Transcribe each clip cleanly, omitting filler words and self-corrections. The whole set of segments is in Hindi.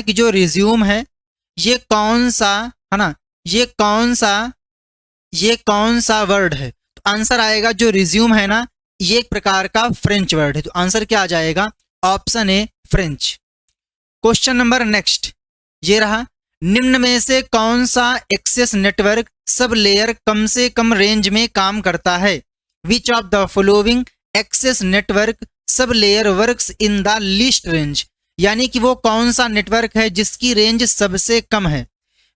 कि जो रिज्यूम है ये कौन सा है ना, ये कौन सा वर्ड है। तो आंसर आएगा जो रिज्यूम है ना, ये एक प्रकार का फ्रेंच वर्ड है। तो आंसर क्या आ जाएगा, option A French. Question number next ये रहा, निम्न में से कौन सा एक्सेस नेटवर्क सब लेयर कम से कम रेंज में काम करता है। Which of the following access network sub layer works in the least range, यानी कि वो कौन सा नेटवर्क है जिसकी रेंज सबसे कम है।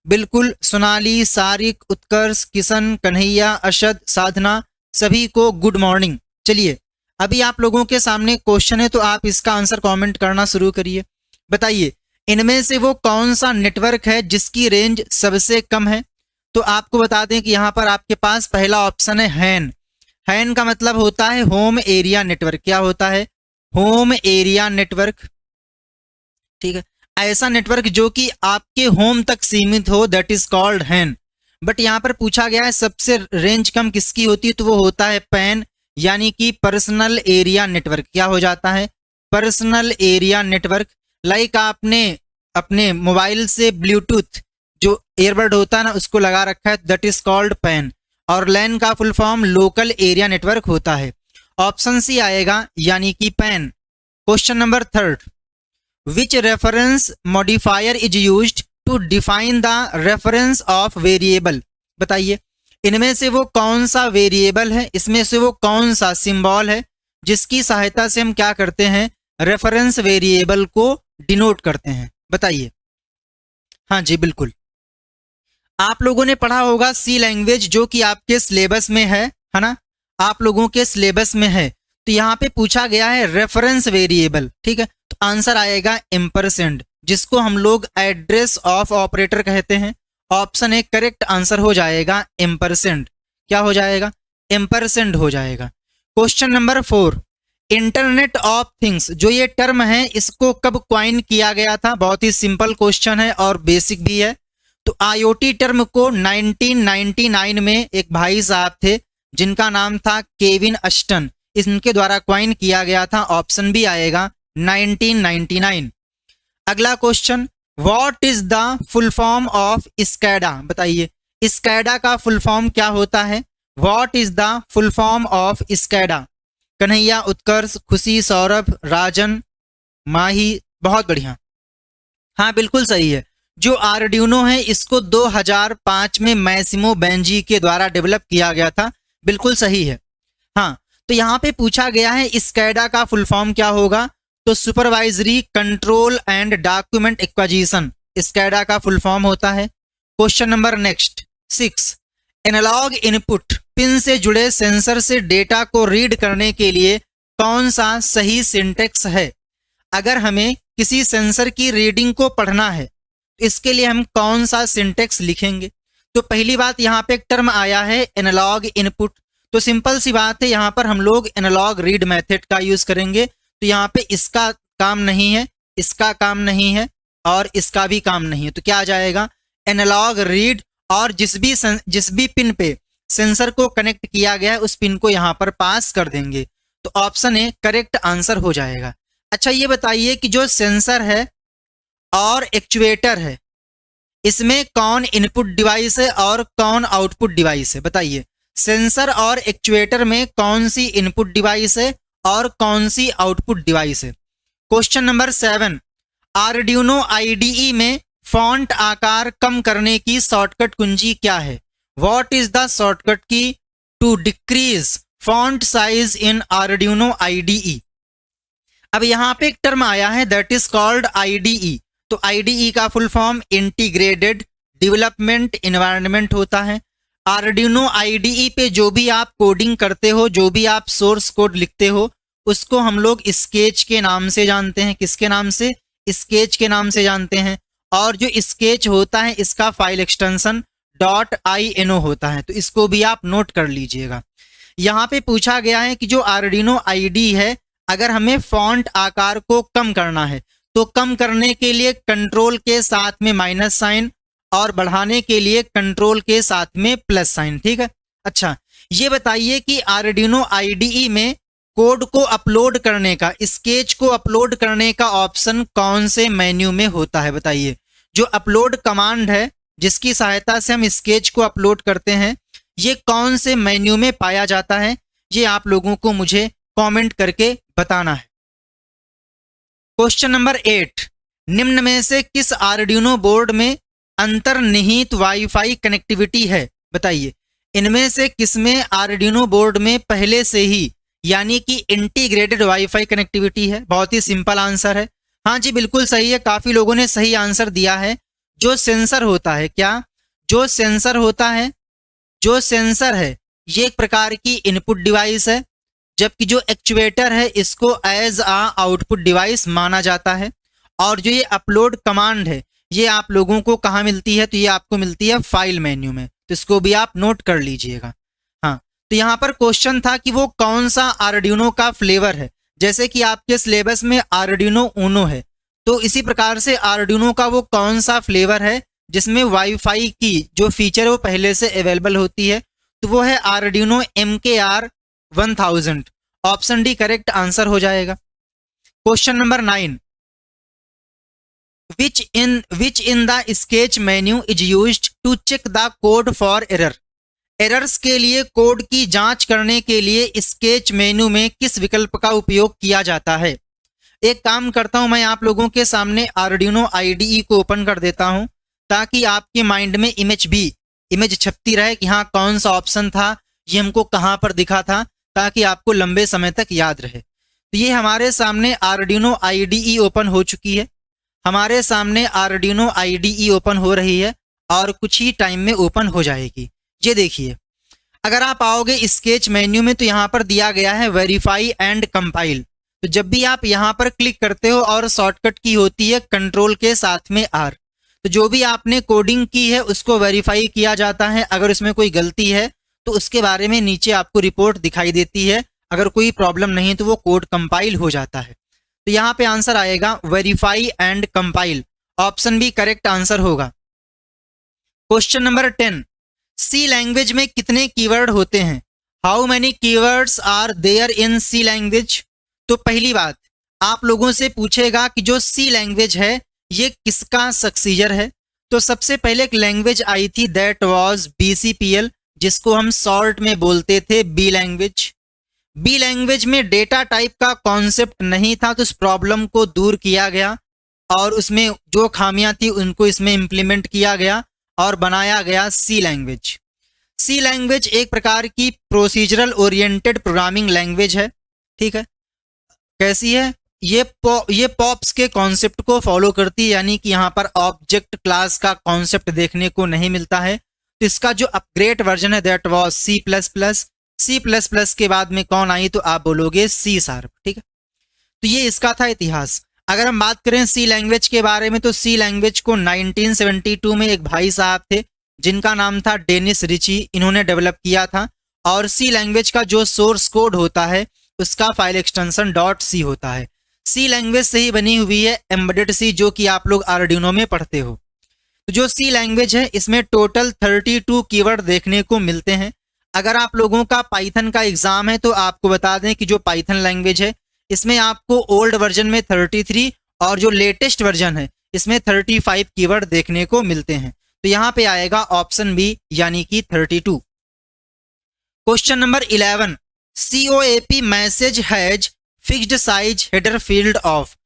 बिल्कुल सोनाली, सारिक, उत्कर्ष, किशन, कन्हैया, अशद, साधना, सभी को गुड मॉर्निंग। चलिए अभी आप लोगों के सामने क्वेश्चन है, तो आप इसका आंसर कमेंट करना शुरू करिए। बताइए इनमें से वो कौन सा नेटवर्क है जिसकी रेंज सबसे कम है। तो आपको बता दें कि यहाँ पर आपके पास पहला ऑप्शन है हैन। हैन का मतलब होता है होम एरिया नेटवर्क। क्या होता है, होम एरिया नेटवर्क। ठीक है, ऐसा नेटवर्क जो कि आपके होम तक सीमित हो, that is called HAN. But यहाँ पर पूछा गया है सबसे रेंज कम किसकी होती है, तो वो होता है पैन, यानी कि पर्सनल एरिया नेटवर्क। क्या हो जाता है, पर्सनल एरिया नेटवर्क। लाइक आपने अपने मोबाइल से ब्लूटूथ जो ईयरबड होता है ना उसको लगा रखा है, दैट इज कॉल्ड पैन। और लैन का full form local area network होता है। ऑप्शन सी आएगा यानी कि PAN. Question number third, which reference modifier is used to define the reference of variable. बताइए इनमें से वो कौन सा वेरिएबल है, इसमें से वो कौन सा सिंबल है जिसकी सहायता से हम क्या करते हैं, रेफरेंस वेरिएबल को डिनोट करते हैं। बताइए। हाँ जी बिल्कुल, आप लोगों ने पढ़ा होगा सी लैंग्वेज जो कि आपके सिलेबस में है ना, आप लोगों के सिलेबस में है। तो यहाँ पे पूछा गया है रेफरेंस वेरिएबल। ठीक है, तो आंसर आएगा एम्परसेंड, जिसको हम लोग एड्रेस ऑफ ऑपरेटर कहते हैं। ऑप्शन ए करेक्ट आंसर हो जाएगा एम्परसेंड। क्या हो जाएगा, एम्परसेंड हो जाएगा। Question number 4, internet of things जो ये टर्म है इसको कब क्वाइन किया गया था। बहुत ही सिंपल क्वेश्चन है और बेसिक भी है। तो आईओटी टर्म को 1999 में एक भाई साहब थे जिनका नाम था केविन अस्टन, इनके द्वारा क्वाइन किया गया था। ऑप्शन भी आएगा 1999। अगला question, what is the full form of SCADA. बताइए स्कैडा का फुल फॉर्म क्या होता है, what is the full form of SCADA. Kanhaiya, Utkarsh, Khushi, Saurabh, राजन, माही। बहुत बढ़िया, हाँ बिल्कुल सही है। जो आर्डिनो है इसको 2005 में मैसिमो बेंजी के द्वारा डेवलप किया गया था। बिल्कुल सही है। हाँ, तो यहाँ पे पूछा गया है स्कैडा का फुल फॉर्म क्या होगा, तो supervisory control and document acquisition SCADA का फुल फॉर्म होता है। Question number next 6, analog input pin से जुड़े सेंसर से डेटा को रीड करने के लिए कौन सा सही सिंटेक्स है। अगर हमें किसी सेंसर की रीडिंग को पढ़ना है तो इसके लिए हम कौन सा सिंटेक्स लिखेंगे। तो पहली बात यहाँ पे एक टर्म आया है एनालॉग इनपुट, तो सिंपल सी बात है यहाँ पर हम लोग एनालॉग रीड मेथड का यूज करेंगे। तो यहाँ पे इसका काम नहीं है, इसका काम नहीं है और इसका भी काम नहीं है। तो क्या आ जाएगा, एनालॉग रीड, और जिस भी पिन पे सेंसर को कनेक्ट किया गया है उस पिन को यहाँ पर पास कर देंगे। तो ऑप्शन ए करेक्ट आंसर हो जाएगा। अच्छा ये बताइए कि जो सेंसर है और एक्चुएटर है इसमें कौन इनपुट डिवाइस है और कौन आउटपुट डिवाइस है। बताइए सेंसर और एक्चुएटर में कौन सी इनपुट डिवाइस है और कौन सी आउटपुट डिवाइस है। क्वेश्चन नंबर 7, आर्डिनो आईडीई में फॉन्ट आकार कम करने की शॉर्टकट कुंजी क्या है। What is the shortcut key to decrease font size in Arduino IDE. अब यहाँ पे एक टर्म आया है दैट इज कॉल्ड आईडीई। तो आईडीई का full form integrated development environment होता है। आर्डिनो आईडीई पे जो भी आप कोडिंग करते हो, जो भी आप सोर्स कोड लिखते हो, उसको हम लोग स्केच के नाम से जानते हैं। किसके नाम से, स्केच के नाम से जानते हैं। और जो स्केच होता है इसका फाइल एक्सटेंशन .ino होता है, तो इसको भी आप नोट कर लीजिएगा। यहाँ पे पूछा गया है कि जो आर्डिनो आईडी है अगर हमें फॉन्ट आकार को कम करना है तो कम करने के लिए कंट्रोल के साथ में माइनस साइन और बढ़ाने के लिए कंट्रोल के साथ में प्लस साइन। ठीक है, अच्छा ये बताइए कि आर्डिनो आईडीई में कोड को अपलोड करने का, स्केच को अपलोड करने का ऑप्शन कौन से मेन्यू में होता है बताइए। जो अपलोड कमांड है जिसकी सहायता से हम स्केच को अपलोड करते हैं, ये कौन से मेन्यू में पाया जाता है, ये आप लोगों को मुझे कमेंट करके बताना है। क्वेश्चन नंबर 8, निम्न में से किस आर्डिनो बोर्ड में अंतर्निहित वाईफाई कनेक्टिविटी है बताइए। इनमें से किसमें आर्डिनो बोर्ड में पहले से ही यानी कि इंटीग्रेटेड वाईफाई कनेक्टिविटी है। बहुत ही सिंपल आंसर है। हाँ जी बिल्कुल सही है, काफी लोगों ने सही आंसर दिया है। जो सेंसर होता है, क्या जो सेंसर होता है, जो सेंसर है ये एक प्रकार की इनपुट डिवाइस है, जबकि जो एक्चुएटर है इसको एज आ आउटपुट डिवाइस माना जाता है। और जो ये अपलोड कमांड है ये आप लोगों को कहाँ मिलती है, तो ये आपको मिलती है फाइल मेन्यू में, तो इसको भी आप नोट कर लीजिएगा। हाँ, तो यहाँ पर क्वेश्चन था कि वो कौन सा आर्डिनो का फ्लेवर है। जैसे कि आपके सिलेबस में आर्डिनो ऊनो है, तो इसी प्रकार से आर्डिनो का वो कौन सा फ्लेवर है जिसमें वाईफाई की जो फीचर है वो पहले से अवेलेबल होती है, तो वो है Arduino MKR 1000। Option D correct answer हो जाएगा। Question number 9, which in the sketch menu is used to check the code for error। Errors के लिए कोड की जांच करने के लिए स्केच मेन्यू में किस विकल्प का उपयोग किया जाता है। एक काम करता हूं, मैं आप लोगों के सामने आर्डिनो IDE को ओपन कर देता हूं ताकि आपके माइंड में इमेज छपती रहे कि हाँ कौन सा ऑप्शन था, ये हमको कहाँ पर दिखा था, ताकि आपको लंबे समय तक याद रहे। तो ये हमारे सामने आर्डिनो IDE ओपन हो चुकी है। हमारे सामने आर्डिनो IDE ओपन हो रही है और कुछ ही टाइम में ओपन हो जाएगी। ये देखिए, अगर आप आओगे स्केच मेन्यू में तो यहाँ पर दिया गया है वेरीफाई एंड कंपाइल। तो जब भी आप यहाँ पर क्लिक करते हो और शॉर्टकट की होती है कंट्रोल के साथ में R, तो जो भी आपने कोडिंग की है उसको वेरीफाई किया जाता है। अगर उसमें कोई गलती है तो उसके बारे में नीचे आपको रिपोर्ट दिखाई देती है। अगर कोई प्रॉब्लम नहीं तो वो कोड कंपाइल हो जाता है। तो यहाँ पे आंसर आएगा verify and compile. Option B correct answer होगा। क्वेश्चन नंबर 10, सी लैंग्वेज में कितने कीवर्ड होते हैं। How many keywords are there in C language. तो पहली बात आप लोगों से पूछेगा कि जो सी लैंग्वेज है ये किसका सक्सीजर है। तो सबसे पहले एक लैंग्वेज आई थी दैट वाज BCPL, जिसको हम शॉर्ट में बोलते थे बी लैंग्वेज। बी लैंग्वेज में डेटा टाइप का कॉन्सेप्ट नहीं था, तो इस प्रॉब्लम को दूर किया गया और उसमें जो खामियां थी उनको इसमें इंप्लीमेंट किया गया और बनाया गया सी लैंग्वेज। सी लैंग्वेज एक प्रकार की प्रोसीजरल ओरिएंटेड प्रोग्रामिंग लैंग्वेज है। ठीक है, कैसी है ये पॉप्स के कॉन्सेप्ट को फॉलो करती है, यानी कि यहाँ पर ऑब्जेक्ट क्लास का कॉन्सेप्ट देखने को नहीं मिलता है। तो इसका जो अपग्रेड वर्जन है दैट वाज C++। C++ के बाद में कौन आई तो आप बोलोगे C#। ठीक है, तो ये इसका था इतिहास। अगर हम बात करें सी लैंग्वेज के बारे में तो सी लैंग्वेज को 1972 में एक भाई साहब थे जिनका नाम था डेनिस रिची, इन्होंने डेवलप किया था। और सी लैंग्वेज का जो सोर्स कोड होता है उसका फाइल एक्सटेंशन .c होता है। सी लैंग्वेज से ही बनी हुई है एम्बेडेड सी, जो कि आप लोग आर्डिनो में पढ़ते हो। तो जो सी लैंग्वेज है इसमें टोटल 32 कीवर्ड देखने को मिलते हैं। अगर आप लोगों का पाइथन का एग्जाम है तो आपको बता दें कि जो पाइथन लैंग्वेज है इसमें आपको ओल्ड वर्जन में 33 और जो लेटेस्ट वर्जन है इसमें 35 कीवर्ड देखने को मिलते हैं। तो यहाँ पे आएगा ऑप्शन बी यानी कि 32। Question number 11, COAP message has fixed size header field of.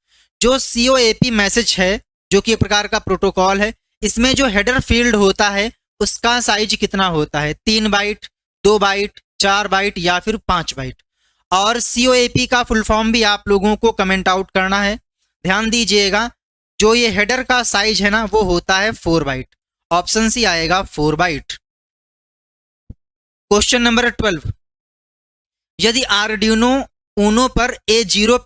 जो COAP मैसेज है जो कि एक प्रकार का प्रोटोकॉल है, इसमें जो हेडर फील्ड होता है उसका साइज कितना होता है, 3 बाइट, 2 बाइट, 4 बाइट या फिर 5 बाइट। और COAP का फुल फॉर्म भी आप लोगों को कमेंट आउट करना है। ध्यान दीजिएगा, जो ये हेडर का साइज है ना वो होता है 4 बाइट। ऑप्शन सी आएगा 4 बाइट। क्वेश्चन नंबर 12, यदि आर्डिनो ऊनो पर A0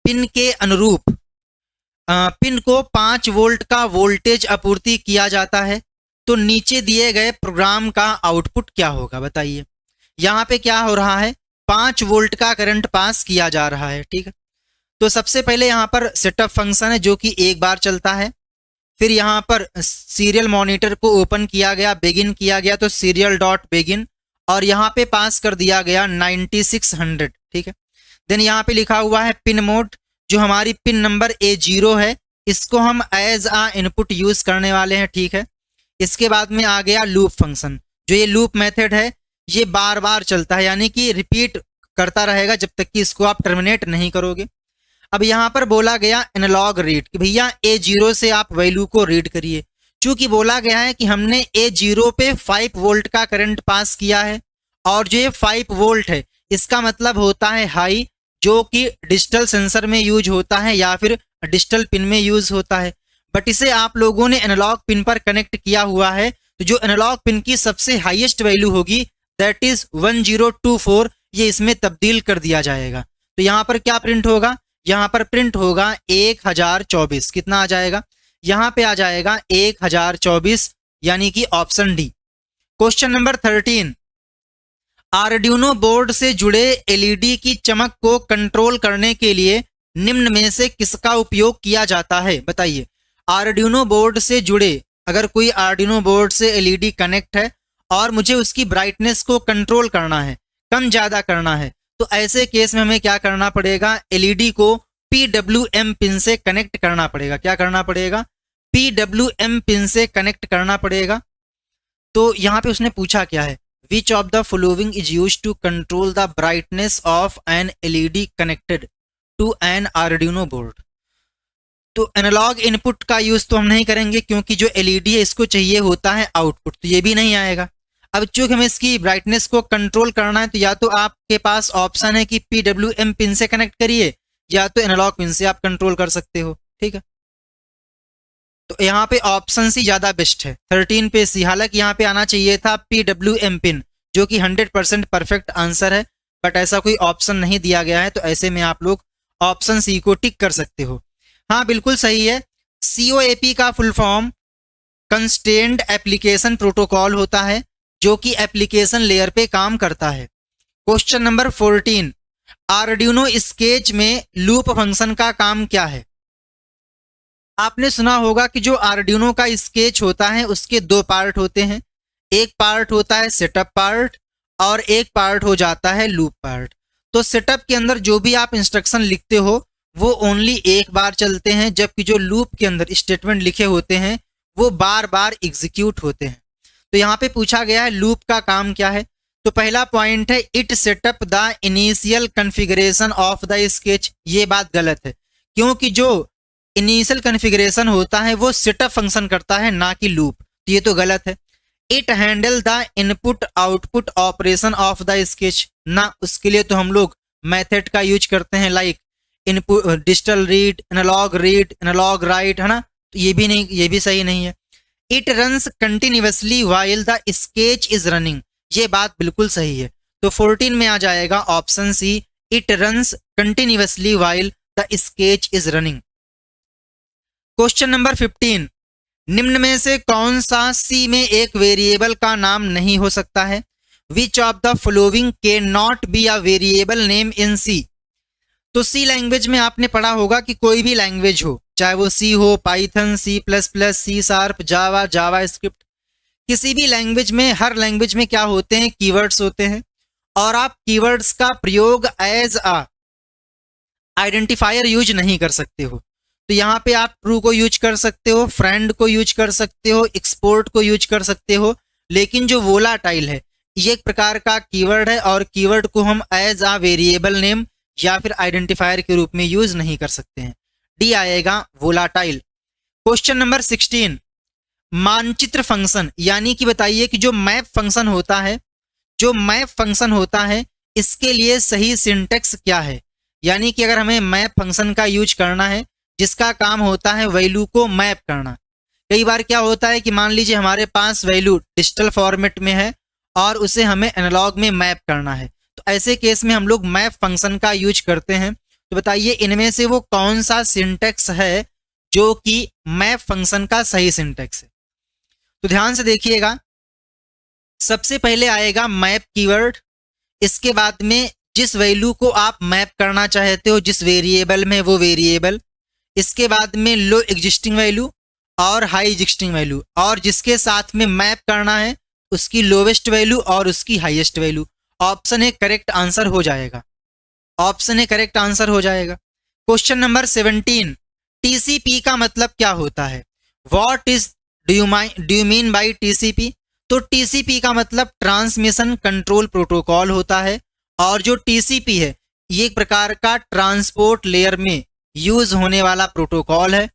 पिन के अनुरूप पिन को 5 वोल्ट का वोल्टेज आपूर्ति किया जाता है तो नीचे दिए गए प्रोग्राम का आउटपुट क्या होगा बताइए। यहाँ पे क्या हो रहा है, 5 वोल्ट का करंट पास किया जा रहा है। ठीक है, तो सबसे पहले यहाँ पर सेटअप फंक्शन है जो कि एक बार चलता है। फिर यहाँ पर सीरियल मॉनिटर को ओपन किया गया, बिगिन किया गया तो serial.begin, और यहाँ पे पास कर दिया गया 9600, ठीक है। देन यहाँ पे लिखा हुआ है पिन मोड, जो हमारी पिन नंबर A0 है, इसको हम एज आ इनपुट यूज करने वाले हैं, ठीक है। इसके बाद में आ गया लूप फंक्शन, जो ये लूप मेथड है ये बार बार चलता है, यानी कि रिपीट करता रहेगा जब तक कि इसको आप टर्मिनेट नहीं करोगे। अब यहाँ पर बोला गया एनालॉग रीड कि भैया A0 से आप वैल्यू को रीड करिए। चूंकि बोला गया है कि हमने A0 पे 5 वोल्ट का करंट पास किया है, और जो ये 5 वोल्ट है इसका मतलब होता है हाई, जो कि डिजिटल सेंसर में यूज होता है या फिर डिजिटल पिन में यूज होता है। बट इसे आप लोगों ने एनालॉग पिन पर कनेक्ट किया हुआ है, तो जो एनालॉग पिन की सबसे हाईएस्ट वैल्यू होगी दैट इज 1024, ये इसमें तब्दील कर दिया जाएगा। तो यहाँ पर क्या प्रिंट होगा, यहाँ पर प्रिंट होगा 1024। कितना आ जाएगा, यहाँ पे आ जाएगा 1024, यानी कि option D. Question number 13, Arduino board से जुड़े एलईडी की चमक को कंट्रोल करने के लिए निम्न में से किसका उपयोग किया जाता है, बताइए। आर्डिनो बोर्ड से जुड़े, अगर कोई आर्डिनो बोर्ड से एलईडी कनेक्ट है और मुझे उसकी ब्राइटनेस को कंट्रोल करना है, कम ज्यादा करना है, तो ऐसे केस में हमें क्या करना पड़ेगा, एलईडी को PWM पिन से कनेक्ट करना पड़ेगा। क्या करना पड़ेगा, PWM पिन से कनेक्ट करना पड़ेगा। तो यहाँ पे उसने पूछा क्या है, which of the following is used to control the brightness of an LED connected to an Arduino board. तो एनालॉग इनपुट का यूज तो हम नहीं करेंगे, क्योंकि जो एलईडी है इसको चाहिए होता है आउटपुट, तो ये भी नहीं आएगा। अब चूंकि हमें इसकी ब्राइटनेस को कंट्रोल करना है, तो या तो आपके पास ऑप्शन है कि PWM पिन से कनेक्ट करिए, या तो एनालॉग पिन से आप कंट्रोल कर सकते हो, ठीक है। तो यहाँ पे ऑप्शन सी ज्यादा बेस्ट है, 13 पे सी। हालांकि यहाँ पे आना चाहिए था PWM पिन, जो कि 100% परफेक्ट आंसर है, बट ऐसा कोई ऑप्शन नहीं दिया गया है, तो ऐसे में आप लोग ऑप्शन सी को टिक कर सकते हो। हाँ बिल्कुल सही है, COAP का full form constrained application protocol होता है, जो कि एप्लीकेशन लेयर पे काम करता है। क्वेश्चन नंबर 14, आर्डिनो स्केच में लूप फंक्शन का काम क्या है। आपने सुना होगा कि जो आर्डिनो का स्केच होता है उसके दो पार्ट होते हैं, एक पार्ट होता है सेटअप पार्ट और एक पार्ट हो जाता है लूप पार्ट। तो सेटअप के अंदर जो भी आप इंस्ट्रक्शन लिखते हो वो ओनली एक बार चलते हैं, जबकि जो लूप के अंदर स्टेटमेंट लिखे होते हैं वो बार बार एग्जीक्यूट होते हैं। तो यहाँ पे पूछा गया है लूप का काम क्या है। तो पहला पॉइंट है it setup the initial configuration of the sketch. ये बात गलत है, क्योंकि जो इनिशियल कॉन्फ़िगरेशन होता है वो सेटअप फंक्शन करता है, ना कि लूप। तो ये तो गलत है। It handle the input output operation of the sketch, ना, उसके लिए तो हम लोग मेथड का यूज करते हैं, like input digital read, analog write, है ना। तो ये भी नहीं, ये भी सही नहीं है। It runs continuously while the sketch is running, ये बात बिल्कुल सही है। तो 14 में आ जाएगा option C, it runs continuously while the sketch is running. Question number 15, निम्न में से कौन सा सी में एक वेरिएबल का नाम नहीं हो सकता है। Which of the following can not be a variable name in C. तो सी लैंग्वेज में आपने पढ़ा होगा कि कोई भी लैंग्वेज हो, चाहे वो सी हो, पाइथन, C++, C#, जावा, जावा स्क्रिप्ट, किसी भी लैंग्वेज में, हर लैंग्वेज में क्या होते हैं, कीवर्ड्स होते हैं, और आप कीवर्ड्स का प्रयोग एज अ आइडेंटिफायर यूज नहीं कर सकते हो। तो यहाँ पे आप ट्रू को यूज कर सकते हो, फ्रेंड को यूज कर सकते हो, एक्सपोर्ट को यूज कर सकते हो, लेकिन जो वोलाटाइल है ये एक प्रकार का कीवर्ड है, और कीवर्ड को हम एज अ वेरिएबल नेम या फिर आइडेंटिफायर के रूप में यूज नहीं कर सकते हैं। डी आएगा वोलाटाइल। क्वेश्चन नंबर 16, मानचित्र फंक्शन, यानी कि बताइए कि जो मैप फंक्शन होता है, जो मैप फंक्शन होता है इसके लिए सही सिंटेक्स क्या है। यानी कि अगर हमें मैप फंक्शन का यूज करना है जिसका काम होता है वैल्यू को मैप करना। कई बार क्या होता है कि मान लीजिए हमारे पास वैल्यू डिजिटल फॉर्मेट में है और उसे हमें एनालॉग में मैप करना है, तो ऐसे केस में हम लोग मैप फंक्शन का यूज करते हैं। तो बताइए इनमें से वो कौन सा सिंटेक्स है जो कि मैप फंक्शन का सही सिंटेक्स है। तो ध्यान से देखिएगा, सबसे पहले आएगा मैप कीवर्ड, इसके बाद में जिस वैल्यू को आप मैप करना चाहते हो, जिस वेरिएबल में, वो वेरिएबल, इसके बाद में लो एग्जिस्टिंग वैल्यू और हाई एग्जिस्टिंग वैल्यू, और जिसके साथ में मैप करना है उसकी लोवेस्ट वैल्यू और उसकी highest value. Option A correct answer हो जाएगा, ऑप्शन ए करेक्ट आंसर हो जाएगा। क्वेश्चन नंबर 17, टीसीपी का मतलब क्या होता है? What is do you mean by TCP? तो टीसीपी का मतलब ट्रांसमिशन कंट्रोल प्रोटोकॉल होता है, और जो टीसीपी है ये एक प्रकार का ट्रांसपोर्ट लेयर में यूज होने वाला प्रोटोकॉल है,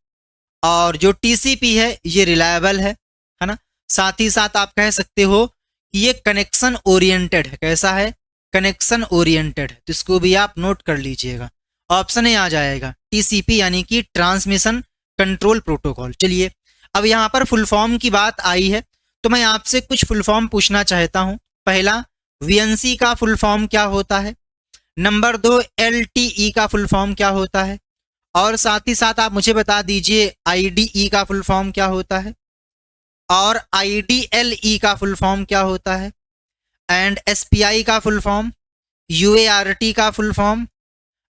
और जो टीसीपी है ये रिलायबल है ना। साथ ही साथ आप कह सकते हो कि ये कनेक्शन ओरिएंटेड है। कैसा है? कनेक्शन ओरिएंटेड है। तो इसको भी आप नोट कर लीजिएगा, ऑप्शन ए आ जाएगा टीसीपी यानी कि ट्रांसमिशन कंट्रोल प्रोटोकॉल। चलिए अब यहाँ पर फुल फॉर्म की बात आई है तो मैं आपसे कुछ फुल फॉर्म पूछना चाहता हूँ। पहला, वीएनसी का फुल फॉर्म क्या होता है? नंबर 2, एलटीई का फुल फॉर्म क्या होता है? और साथ ही साथ आप मुझे बता दीजिए आईडीई का फुल फॉर्म क्या होता है, और आईडीएलई का फुल फॉर्म क्या होता है, एंड एसपीआई का फुल फॉर्म, यूएआरटी का फुल फॉर्म,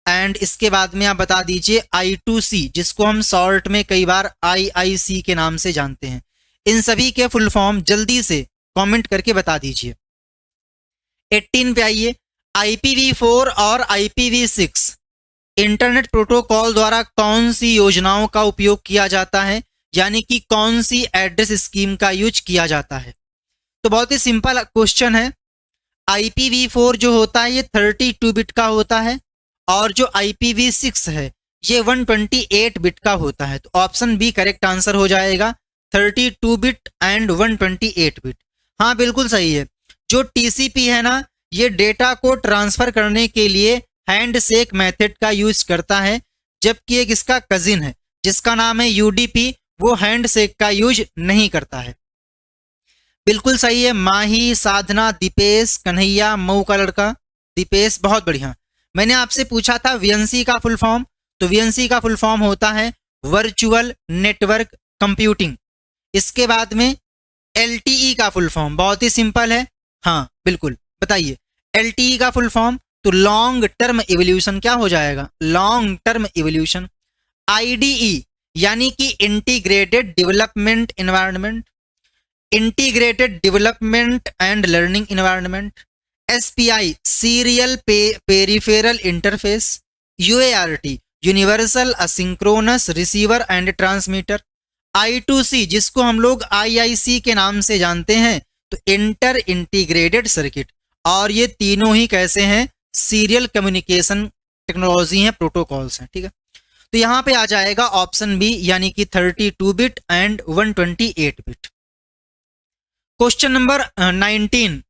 एंड इसके बाद में आप बता दीजिए I2C जिसको हम शॉर्ट में कई बार IIC के नाम से जानते हैं। इन सभी के फुल फॉर्म जल्दी से कमेंट करके बता दीजिए। 18 पे आइए, IPv4 और IPv6 इंटरनेट प्रोटोकॉल द्वारा कौन सी योजनाओं का उपयोग किया जाता है, यानी कि कौन सी एड्रेस स्कीम का यूज किया जाता है? तो बहुत ही सिंपल क्वेश्चन है। IPv4 जो होता है ये 32 बिट का होता है, और जो IPv6 है ये 128 बिट का होता है। तो ऑप्शन बी करेक्ट आंसर हो जाएगा, 32 बिट एंड 128 बिट। हाँ बिल्कुल सही है। जो TCP है ना ये डेटा को ट्रांसफर करने के लिए हैंडशेक मेथड का यूज करता है, जबकि एक इसका कजिन है जिसका नाम है UDP, वो हैंडशेक का यूज नहीं करता है। बिल्कुल सही है। माही, साधना, दीपेश, कन्हैया, मऊ का लड़का दीपेश, बहुत बढ़िया। मैंने आपसे पूछा था वीएनसी का फुल फॉर्म, तो वीएनसी का फुल फॉर्म होता है वर्चुअल नेटवर्क कंप्यूटिंग। इसके बाद में LTE का फुल फॉर्म बहुत ही सिंपल है। हाँ बिल्कुल बताइए LTE का फुल फॉर्म, तो लॉन्ग टर्म इवोल्यूशन क्या हो जाएगा? Long term evolution. IDE यानी कि integrated development environment, integrated development and learning environment. SPI serial peripheral interface. UART universal asynchronous receiver and transmitter. I2C जिसको हम लोग IIC के नाम से जानते हैं, तो इंटर इंटीग्रेटेड सर्किट। और ये तीनों ही कैसे हैं? सीरियल कम्युनिकेशन टेक्नोलॉजी हैं, प्रोटोकॉल्स हैं। ठीक है, तो यहाँ पे आ जाएगा ऑप्शन बी यानी कि 32 bit and 128 bit. Question number 19,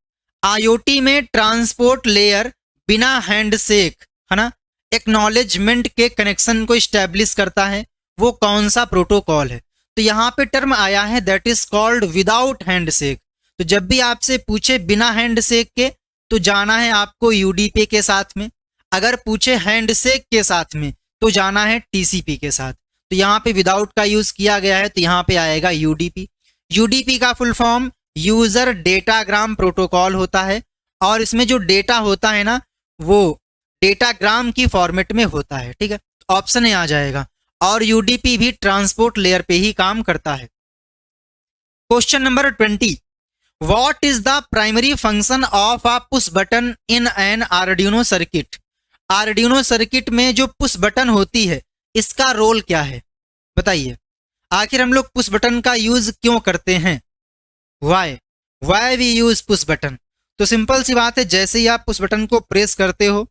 IoT में ट्रांसपोर्ट लेयर बिना हैंडशेक है ना एक्नॉलेजमेंट के कनेक्शन को स्टैब्लिश करता है, वो कौन सा प्रोटोकॉल है? तो यहाँ पे टर्म आया है that is called without handshake. तो जब भी आपसे पूछे बिना हैंडशेक के तो जाना है आपको UDP के साथ में, अगर पूछे हैंडशेक के साथ में तो जाना है TCP के साथ। तो यहाँ पे विदाउट का यूज किया गया है, तो यहाँ पे आएगा UDP। UDP का full form user datagram protocol होता है, और इसमें जो डेटा होता है ना वो डेटाग्राम की फॉर्मेट में होता है। ठीक है, ऑप्शन ए आ जाएगा, और UDP भी ट्रांसपोर्ट लेयर पे ही काम करता है। Question number 20, what is the primary function of a push button in an Arduino circuit? Arduino circuit में जो पुश बटन होती है इसका रोल क्या है? बताइए, आखिर हम लोग पुश बटन का यूज क्यों करते हैं? Why we use push button? तो सिंपल सी बात है, जैसे ही आप पुश बटन को प्रेस करते हो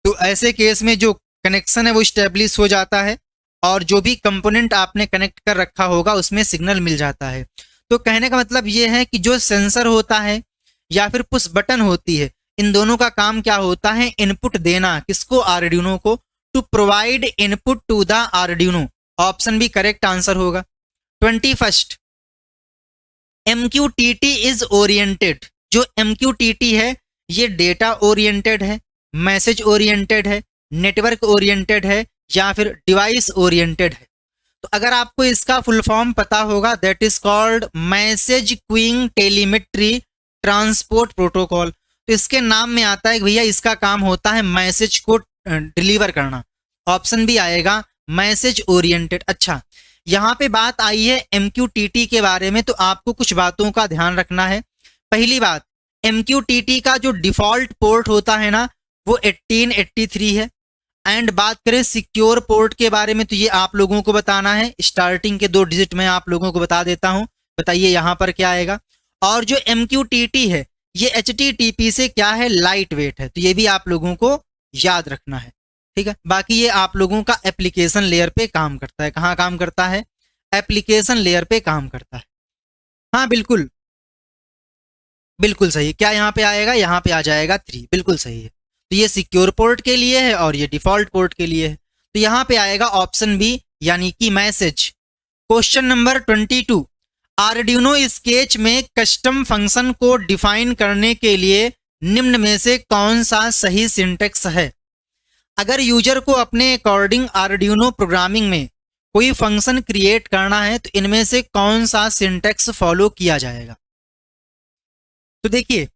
तो ऐसे केस में जो कनेक्शन है वो स्टेब्लिश हो जाता है, और जो भी कंपोनेंट आपने कनेक्ट कर रखा होगा उसमें सिग्नल मिल जाता है। तो कहने का मतलब ये है कि जो सेंसर होता है या फिर पुश बटन होती है, इन दोनों का काम क्या होता है? इनपुट देना। किसको? आर्डिनो को। To provide input to the Arduino. Option B correct answer होगा। 21, MQTT इज ओरिएंटेड। जो MQTT है ये डेटा ओरिएंटेड है, मैसेज ओरिएंटेड है, नेटवर्क ओरिएंटेड है, या फिर डिवाइस ओरिएंटेड है? तो अगर आपको इसका फुल फॉर्म पता होगा that is called message queuing telemetry transport protocol. तो इसके नाम में आता है भैया इसका काम होता है मैसेज को डिलीवर करना। ऑप्शन भी आएगा मैसेज ओरिएंटेड। अच्छा, यहाँ पे बात आई है MQTT के बारे में, तो आपको कुछ बातों का ध्यान रखना है। पहली बात, MQTT का जो डिफॉल्ट पोर्ट होता है ना वो 1883 है। एंड बात करें सिक्योर पोर्ट के बारे में, तो ये आप लोगों को बताना है। स्टार्टिंग के 2 डिजिट मैं आप लोगों को बता देता हूं, बताइए यहाँ पर क्या आएगा। और जो MQTT है ये HTTP से क्या है, लाइट वेट है, तो ये भी आप लोगों को याद रखना है, ठीक है। बाकी ये आप लोगों का एप्लीकेशन लेयर पे काम करता है। कहाँ काम करता है, एप्लीकेशन लेयर पे काम करता है। हाँ बिल्कुल, बिल्कुल सही। क्या यहाँ पे आएगा, यहाँ पे आ जाएगा 3, बिल्कुल सही है। तो ये सिक्योर पोर्ट के लिए है और ये डिफॉल्ट पोर्ट के लिए है, तो यहाँ पे आएगा ऑप्शन बी यानी कि message. Question number 22, Arduino sketch में कस्टम फंक्शन को डिफाइन करने के लिए निम्न में से कौन सा सही सिंटेक्स है। अगर यूजर को अपने अकॉर्डिंग आर्डिनो प्रोग्रामिंग में कोई फंक्शन क्रिएट करना है तो इनमें से कौन सा सिंटेक्स फॉलो किया जाएगा। तो देखिए,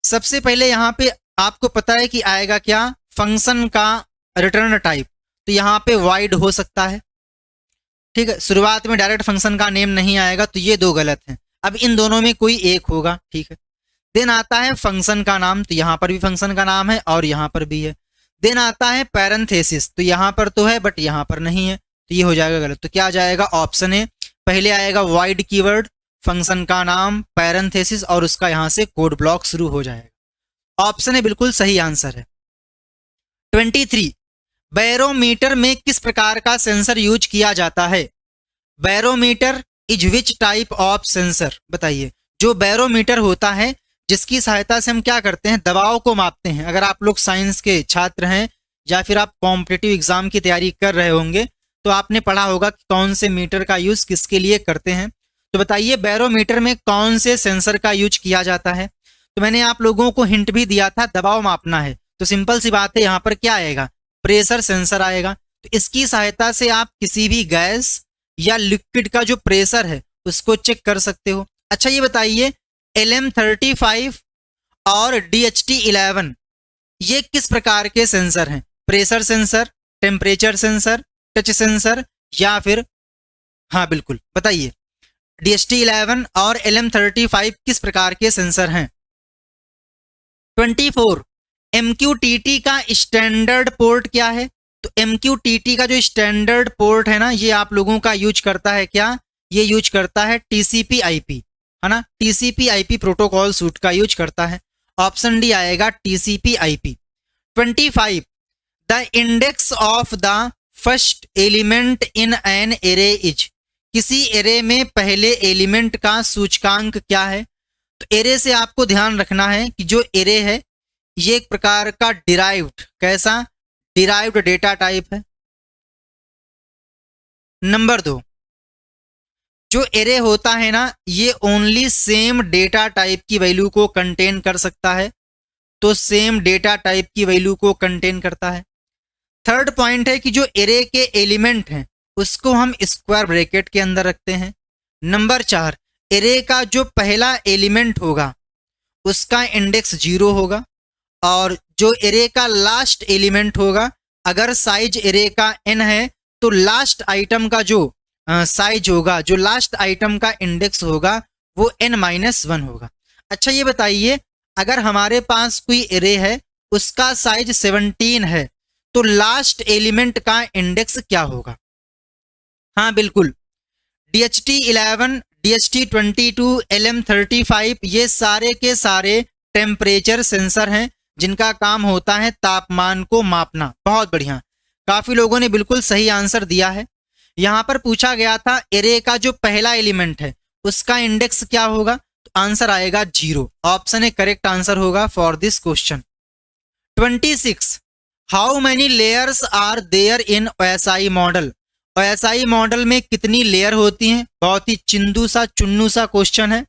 सबसे पहले यहाँ पे आपको पता है कि आएगा क्या, फंक्शन का रिटर्न टाइप, तो यहाँ पे वाइड हो सकता है, ठीक है। शुरुआत में डायरेक्ट फंक्शन का नेम नहीं आएगा, तो ये 2 गलत हैं। अब इन दोनों में कोई एक होगा, ठीक है। देन आता है फंक्शन का नाम, तो यहाँ पर भी फंक्शन का नाम है और यहाँ पर भी है। देन आता है पैरेंथेसिस, तो यहाँ पर तो है बट यहाँ पर नहीं है, तो ये हो जाएगा गलत। तो क्या आ जाएगा, ऑप्शन ए। पहले आएगा वाइड कीवर्ड, फंक्शन का नाम, पैरेंथेसिस और उसका यहाँ से कोड ब्लॉक शुरू हो जाएगा। ऑप्शन ए बिल्कुल सही आंसर है। 23, बैरोमीटर में किस प्रकार का सेंसर यूज किया जाता है। Barometer is which type of sensor, बताइए। जो बैरोमीटर होता है जिसकी सहायता से हम क्या करते हैं, दबाव को मापते हैं। अगर आप लोग साइंस के छात्र हैं या फिर आप कॉम्पिटिटिव एग्जाम की तैयारी कर रहे होंगे तो आपने पढ़ा होगा कि कौन से मीटर का यूज किसके लिए करते हैं। तो बताइए बैरोमीटर में कौन से सेंसर का यूज किया जाता है। तो मैंने आप लोगों को हिंट भी दिया था, दबाव मापना है, तो सिंपल सी बात है, यहाँ पर क्या आएगा, प्रेशर सेंसर आएगा। तो इसकी सहायता से आप किसी भी गैस या लिक्विड का जो प्रेशर है उसको चेक कर सकते हो। अच्छा ये बताइए, LM35 और DHT11 ये किस प्रकार के सेंसर हैं, pressure sensor, temperature sensor, touch sensor या फिर, हाँ बिल्कुल बताइए, DHT11 और LM35 किस प्रकार के सेंसर हैं। 24, MQTT का स्टैंडर्ड पोर्ट क्या है। तो MQTT का जो स्टैंडर्ड पोर्ट है ना, ये आप लोगों का यूज करता है क्या, ये यूज करता है TCP/IP, है ना, TCP/IP प्रोटोकॉल सूट का यूज करता है। ऑप्शन डी आएगा TCP/IP। 25, the index of the first element in an array is, किसी एरे में पहले एलिमेंट का सूचकांक क्या है। तो एरे से आपको ध्यान रखना है कि जो एरे है ये एक प्रकार का डिराइव्ड, कैसा, डिराइव्ड डेटा टाइप है। नंबर 2, जो एरे होता है ना ये ओनली सेम डेटा टाइप की वैल्यू को कंटेन कर सकता है, तो सेम डेटा टाइप की वैल्यू को कंटेन करता है। थर्ड पॉइंट है कि जो एरे के एलिमेंट हैं उसको हम स्क्वायर ब्रैकेट के अंदर रखते हैं। नंबर 4, एरे का जो पहला एलिमेंट होगा उसका इंडेक्स 0 होगा और जो एरे का लास्ट एलिमेंट होगा, अगर साइज एरे का n है तो लास्ट आइटम का जो साइज होगा, जो लास्ट आइटम का इंडेक्स होगा वो n-1 होगा। अच्छा ये बताइए, अगर हमारे पास कोई एरे है उसका साइज 17 है तो लास्ट एलिमेंट का इंडेक्स क्या होगा। हाँ बिल्कुल, DHT11, DHT22, LM35 ये सारे के सारे टेम्परेचर सेंसर हैं जिनका काम होता है तापमान को मापना। बहुत बढ़िया, काफी लोगों ने बिल्कुल सही आंसर दिया है। यहां पर पूछा गया था एरे का जो पहला एलिमेंट है उसका इंडेक्स क्या होगा, तो आंसर आएगा 0। ऑप्शन ए करेक्ट आंसर होगा for this question. 26, how many layers are there in OSI model. OSI model में कितनी लेयर होती हैं। बहुत ही चिंदू सा चुन्नू सा क्वेश्चन है।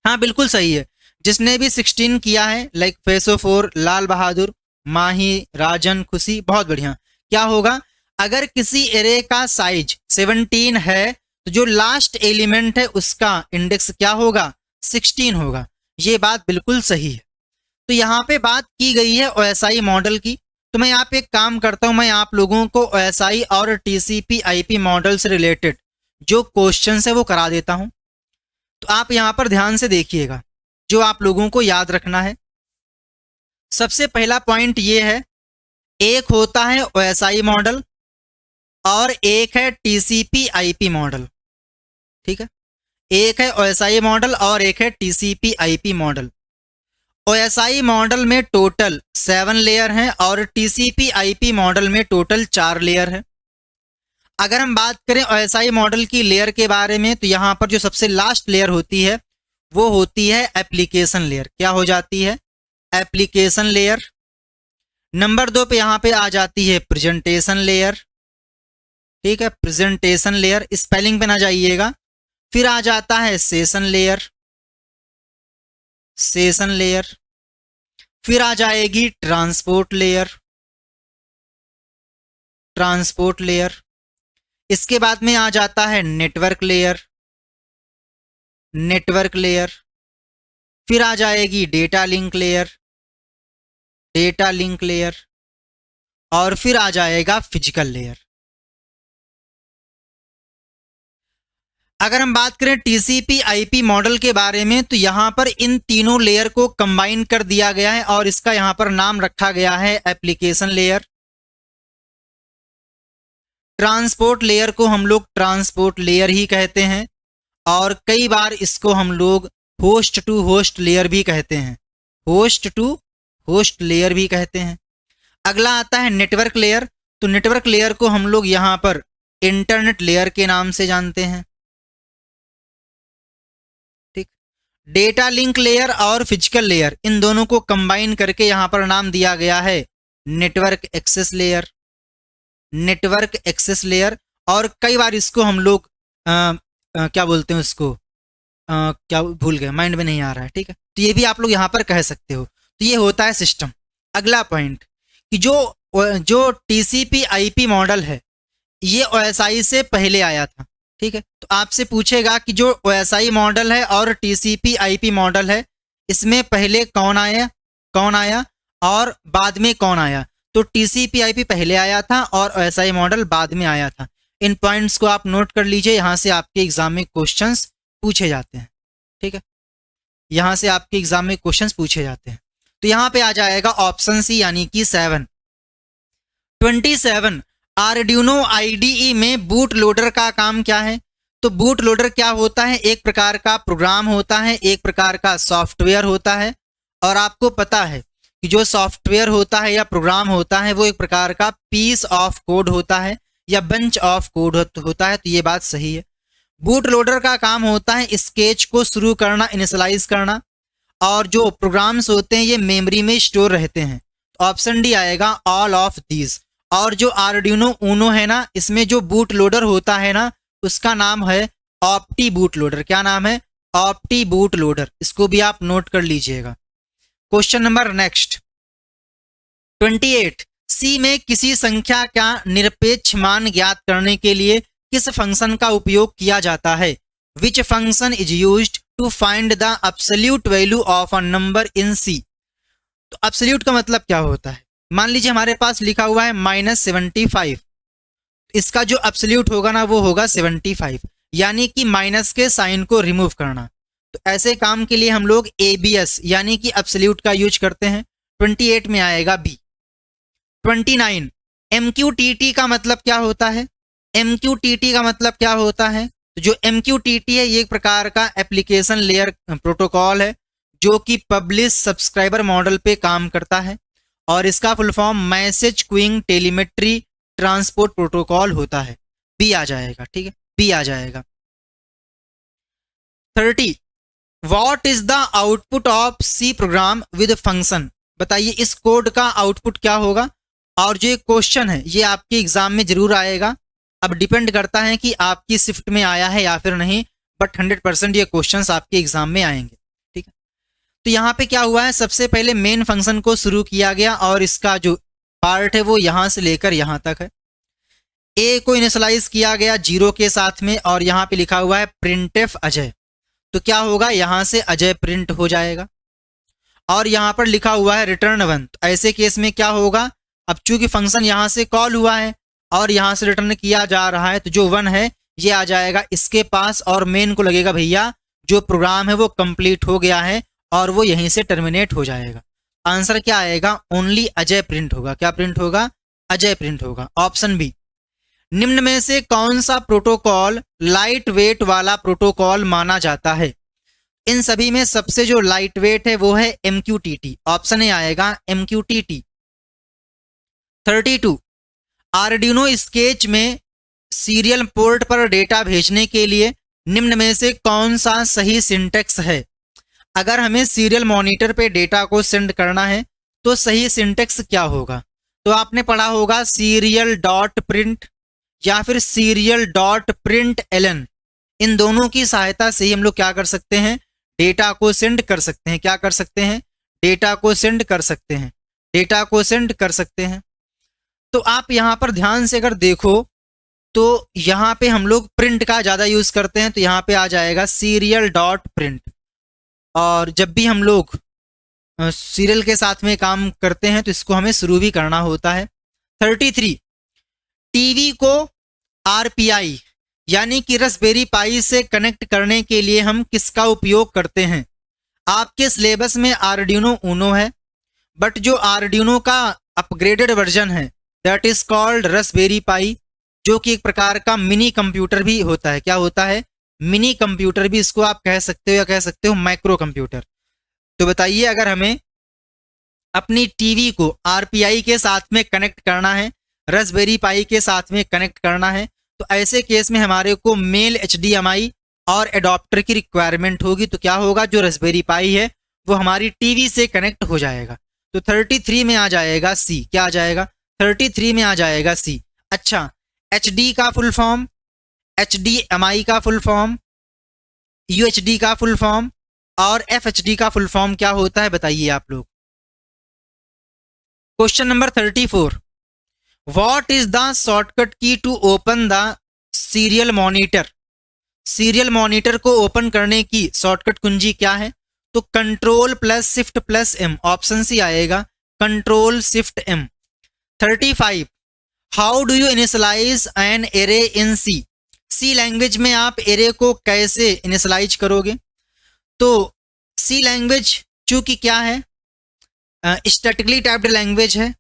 हाँ बिल्कुल सही है, जिसने भी 16 किया है लाइक फेसोफोर, लाल बहादुर, माही, राजन, खुशी, बहुत बढ़िया। क्या होगा, अगर किसी एरे का साइज 17 है तो जो लास्ट एलिमेंट है उसका इंडेक्स क्या होगा, 16 होगा। ये बात बिल्कुल सही है। तो यहाँ पे बात की गई है OSI मॉडल की, तो मैं यहाँ पे एक काम करता हूँ, मैं आप लोगों को OSI और TCP IP मॉडल से रिलेटेड जो क्वेश्चन है वो करा देता हूँ। तो आप यहाँ पर ध्यान से देखिएगा, जो आप लोगों को याद रखना है। सबसे पहला पॉइंट ये है, एक होता है OSI मॉडल और एक है TCP IP मॉडल। ठीक है, एक है OSI मॉडल और एक है TCP IP model. OSI model में टोटल 7 लेयर हैं और TCP IP मॉडल में टोटल 4 लेयर है। अगर हम बात करें OSI मॉडल की लेयर के बारे में, तो यहाँ पर जो सबसे लास्ट लेयर होती है वो होती है एप्लीकेशन लेयर। क्या हो जाती है? Application layer. नंबर 2 पे यहाँ पे आ जाती है प्रेजेंटेशन लेयर। ठीक है, प्रेजेंटेशन लेयर, स्पेलिंग पे ना जाइएगा। फिर आ जाता है सेशन लेयर, सेशन लेयर। फिर आ जाएगी ट्रांसपोर्ट लेयर, ट्रांसपोर्ट लेयर। इसके बाद में आ जाता है नेटवर्क लेयर, नेटवर्क लेयर। फिर आ जाएगी data link layer, data link layer. और फिर आ जाएगा फिजिकल लेयर। अगर हम बात करें TCP IP मॉडल के बारे में, तो यहां पर इन तीनों लेयर को कंबाइन कर दिया गया है और इसका यहां पर नाम रखा गया है एप्लीकेशन लेयर। ट्रांसपोर्ट लेयर को हम लोग ट्रांसपोर्ट लेयर ही कहते हैं और कई बार इसको हम लोग होस्ट टू होस्ट लेयर भी कहते हैं, होस्ट टू होस्ट लेयर भी कहते हैं। अगला आता है नेटवर्क लेयर। तो नेटवर्क लेयर को हम लोग यहां पर इंटरनेट लेयर के नाम से जानते हैं। ठीक, डेटा लिंक लेयर और फिजिकल लेयर, इन दोनों को कंबाइन करके यहां पर नाम दिया गया है network access layer, network access layer. और कई बार इसको हम लोग क्या बोलते हैं उसको, क्या भूल गए, माइंड में नहीं आ रहा है। ठीक है, तो ये भी आप लोग यहाँ पर कह सकते हो। तो ये होता है सिस्टम। अगला पॉइंट कि जो TCP IP मॉडल है ये OSI से पहले आया था। ठीक है, तो आपसे पूछेगा कि जो OSI मॉडल है और TCP IP मॉडल है, इसमें पहले कौन आया और बाद में कौन आया। तो TCP IP पहले आया था और OSI मॉडल बाद में आया था। इन पॉइंट्स को आप नोट कर लीजिए, यहां से आपके एग्जाम में क्वेश्चंस पूछे जाते हैं। ठीक है, यहां से आपके एग्जाम में क्वेश्चंस पूछे जाते हैं। तो यहां पे आ जाएगा ऑप्शन सी यानी कि 7। 27 आर्डिनो IDE में बूट लोडर का काम क्या है। तो बूट लोडर क्या होता है? एक प्रकार का प्रोग्राम होता है, एक प्रकार का सॉफ्टवेयर होता है। और आपको पता है कि जो सॉफ्टवेयर होता है या प्रोग्राम होता है वो एक प्रकार का पीस ऑफ कोड होता है या बंच ऑफ कोड होता है। तो ये बात सही है। बूट लोडर का काम होता है स्केच को शुरू करना, इनिशियलाइज करना, और जो प्रोग्राम्स होते हैं ये मेमोरी में स्टोर रहते हैं। ऑप्शन डी आएगा ऑल ऑफ दीज। और जो आर्डिनो ऊनो है ना, इसमें जो बूट लोडर होता है ना, उसका नाम है ऑप्टी बूट लोडर। क्या नाम है? ऑप्टी बूट लोडर। इसको भी आप नोट कर लीजिएगा। Question number next 28। सी में किसी संख्या का निरपेक्ष मान ज्ञात करने के लिए किस फंक्शन का उपयोग किया जाता है? Which function is used to find the absolute value of a number in C. तो एब्सोल्यूट का मतलब क्या होता है? मान लीजिए हमारे पास लिखा हुआ है -75, इसका जो एब्सोल्यूट होगा ना वो होगा 75, यानी कि माइनस के साइन को रिमूव करना। तो ऐसे काम के लिए हम लोग ABS यानी कि एब्सोल्यूट का यूज करते हैं। 28 में आएगा बी। 29 MQTT का मतलब क्या होता है? MQTT का मतलब क्या होता है? तो जो MQTT है ये एक प्रकार का एप्लीकेशन लेयर प्रोटोकॉल है जो कि पब्लिश सब्सक्राइबर मॉडल पे काम करता है और इसका full form message queuing telemetry transport protocol होता है। बी आ जाएगा। ठीक है, बी आ जाएगा। 30 what is the output of C program with function. बताइए इस कोड का आउटपुट क्या होगा। और जो क्वेश्चन है ये आपके एग्जाम में जरूर आएगा। अब डिपेंड करता है कि आपकी शिफ्ट में आया है या फिर नहीं, बट 100% ये क्वेश्चंस आपके एग्जाम में आएंगे। ठीक है, तो यहाँ पे क्या हुआ है, सबसे पहले मेन फंक्शन को शुरू किया गया और इसका जो पार्ट है वो यहां से लेकर यहां तक है। ए को इनिशियलाइज किया गया 0 के साथ में और यहाँ पे लिखा हुआ है प्रिंटफ अजय। तो क्या होगा, यहां से अजय प्रिंट हो जाएगा। और यहाँ पर लिखा हुआ है रिटर्न 1। तो ऐसे केस में क्या होगा, अब चूंकि फंक्शन यहाँ से कॉल हुआ है और यहाँ से रिटर्न किया जा रहा है, तो जो 1 है ये आ जाएगा इसके पास, और मेन को लगेगा भैया जो प्रोग्राम है वो कंप्लीट हो गया है और वो यहीं से टर्मिनेट हो जाएगा। आंसर क्या आएगा? ओनली अजय प्रिंट होगा। क्या प्रिंट होगा? अजय प्रिंट होगा। Option B. निम्न में से कौन सा प्रोटोकॉल लाइट वेट वाला प्रोटोकॉल माना जाता है? इन सभी में सबसे जो लाइट वेट है वो है MQTT। ऑप्शन ए आएगा MQTT। 32। आर्डिनो स्केच में सीरियल पोर्ट पर डेटा भेजने के लिए निम्न में से कौन सा सही सिंटेक्स है? अगर हमें सीरियल मॉनिटर पे डेटा को सेंड करना है तो सही सिंटेक्स क्या होगा? तो आपने पढ़ा होगा सीरियल डॉट प्रिंट या फिर सीरियल डॉट प्रिंट एलन। इन दोनों की सहायता से ही हम लोग क्या कर सकते हैं? डेटा को सेंड कर सकते हैं। क्या कर सकते हैं? डेटा को सेंड कर सकते हैं। डेटा को सेंड कर सकते हैं। तो आप यहाँ पर ध्यान से अगर देखो तो यहाँ पे हम लोग प्रिंट का ज़्यादा यूज़ करते हैं, तो यहाँ पे आ जाएगा सीरियल डॉट प्रिंट। और जब भी हम लोग सीरियल के साथ में काम करते हैं तो इसको हमें शुरू भी करना होता है। 33। टीवी को RPI यानी कि रसबेरी पाई से कनेक्ट करने के लिए हम किसका उपयोग करते हैं? आपके सिलेबस में आर्डिनो ऊनो है, बट जो आर्डिनो का अपग्रेडेड वर्जन है दैट इज कॉल्ड रसबेरी पाई, जो कि एक प्रकार का मिनी कंप्यूटर भी होता है। क्या होता है? मिनी कंप्यूटर भी इसको आप कह सकते हो, या कह सकते हो माइक्रो कंप्यूटर। तो बताइए, अगर हमें अपनी टीवी को RPI के साथ में कनेक्ट करना है, रसबेरी पाई के साथ में कनेक्ट करना है, तो ऐसे केस में हमारे को मेल HDMI और एडॉप्टर की रिक्वायरमेंट होगी। तो क्या होगा? जो रसबेरी पाई है वो हमारी टीवी से कनेक्ट हो जाएगा। तो 33 में आ जाएगा सी। क्या आ जाएगा? 33 में आ जाएगा सी। अच्छा, HD का फुल फॉर्म, HDMI का फुल फॉर्म, UHD का फुल फॉर्म और FHD का फुल फॉर्म क्या होता है? बताइए आप लोग। Question number 34। What is the shortcut key to open the serial monitor? Serial monitor को ओपन करने की शॉर्टकट कुंजी क्या है? तो Ctrl+Shift+M। ऑप्शन सी आएगा Ctrl+Shift+M। 35। How do you initialize an array in C? C language में आप एरे को कैसे इनिशलाइज करोगे? तो सी लैंग्वेज चूंकि क्या है? स्टैटिकली टाइप्ड लैंग्वेज है।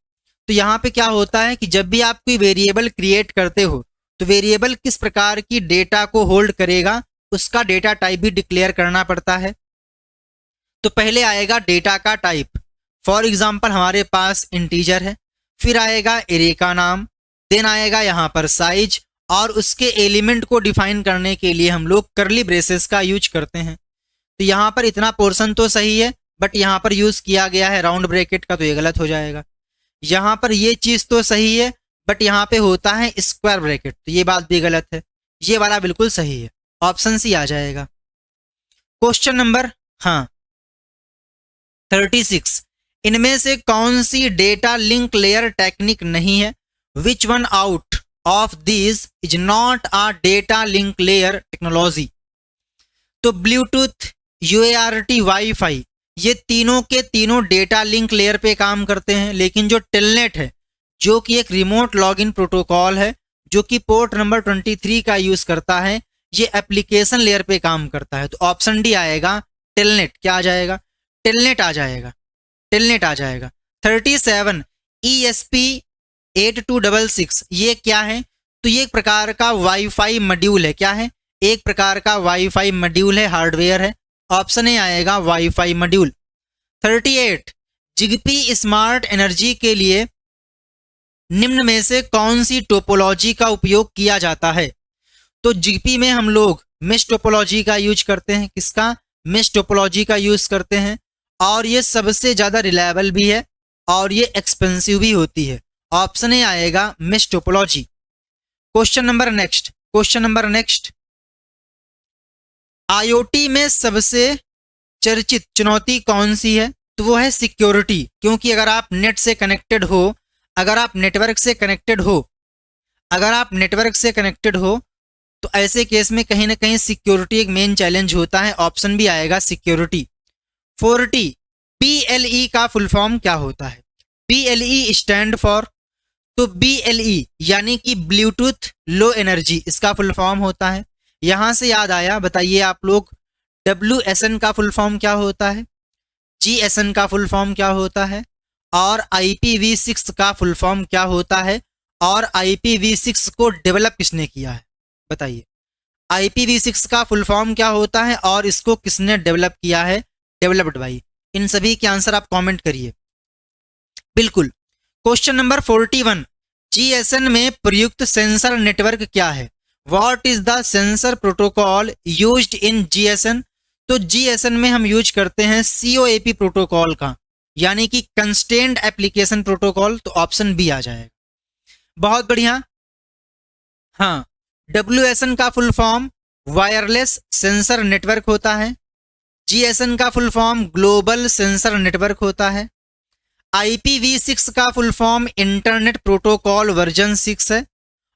तो यहाँ पे क्या होता है कि जब भी आप कोई वेरिएबल क्रिएट करते हो तो वेरिएबल किस प्रकार की डेटा को होल्ड करेगा उसका डेटा टाइप भी डिक्लेयर करना पड़ता है। तो पहले आएगा डेटा का टाइप। फॉर एग्जांपल हमारे पास इंटीजर है, फिर आएगा एरे का नाम, देन आएगा यहाँ पर साइज, और उसके एलिमेंट को डिफाइन करने के लिए हम लोग करली ब्रेसेस का यूज करते हैं। तो यहाँ पर इतना पोर्शन तो सही है, बट यहाँ पर यूज किया गया है राउंड ब्रैकेट का, तो ये गलत हो जाएगा। यहाँ पर ये चीज तो सही है, बट यहाँ पे होता है स्क्वायर ब्रैकेट, तो ये बात भी गलत है। ये वाला बिल्कुल सही है। ऑप्शन सी आ जाएगा। Question number 36। इनमें से कौन सी डेटा लिंक लेयर टेक्निक नहीं है? Which one out of this is not a data link layer technology? तो ब्लूटूथ, UART, वाईफाई, ये तीनों के तीनों डेटा लिंक लेयर पे काम करते हैं, लेकिन जो टेलनेट है जो कि एक रिमोट लॉगिन प्रोटोकॉल है जो कि पोर्ट नंबर 23 का यूज करता है, ये एप्लीकेशन लेयर पे काम करता है। तो ऑप्शन डी आएगा टेलनेट। क्या आ जाएगा? टेलनेट आ जाएगा। टेलनेट आ जाएगा। 37। ESP8266 ये क्या है? तो ये एक प्रकार का वाईफाई मॉड्यूल है। क्या है? एक प्रकार का वाईफाई मॉड्यूल है, हार्डवेयर है। ऑप्शन ए आएगा wifi module. 38। Zigbee smart energy के लिए निम्न में से कौन सी टोपोलॉजी का उपयोग किया जाता है? तो जिग्बी में हम लोग मेश टोपोलॉजी का यूज करते हैं। किसका? मेश टोपोलॉजी का यूज करते हैं, और ये सबसे ज्यादा रिलायबल भी है और ये एक्सपेंसिव भी होती है। ऑप्शन ए आएगा mesh topology. Question number next. IoT में सबसे चर्चित चुनौती कौन सी है? तो वो है सिक्योरिटी, क्योंकि अगर आप नेट से कनेक्टेड हो, अगर आप नेटवर्क से कनेक्टेड हो तो ऐसे केस में कहीं ना कहीं सिक्योरिटी एक मेन चैलेंज होता है। ऑप्शन भी आएगा सिक्योरिटी। 40। PLE का फुल फॉर्म क्या होता है? PLE स्टैंड फॉर तो BLE यानी कि ब्लूटूथ लो एनर्जी, इसका फुल फॉर्म होता है। यहां से याद आया, बताइए आप लोग, WSN का फुल फॉर्म क्या होता है, GSN का फुल फॉर्म क्या होता है, और IPv6 का फुल फॉर्म क्या होता है, और IPv6 को डेवलप किसने किया है, बताइए। IPv6 का फुल फॉर्म क्या होता है और इसको किसने डेवलप किया है, डेवलप्ड बाई। इन सभी के आंसर आप कमेंट करिए। बिल्कुल। क्वेश्चन नंबर 41, GSN में प्रयुक्त सेंसर नेटवर्क क्या है? What is the sensor protocol used in GSN? तो GSN में हम यूज करते हैं COAP प्रोटोकॉल का, यानी कि कंस्ट्रेंड एप्लीकेशन प्रोटोकॉल। तो ऑप्शन बी आ जाएगा। बहुत बढ़िया। हाँ, WSN का full form wireless sensor network होता है। GSN का full form global sensor network होता है। IPv6 का full form internet protocol version 6 है,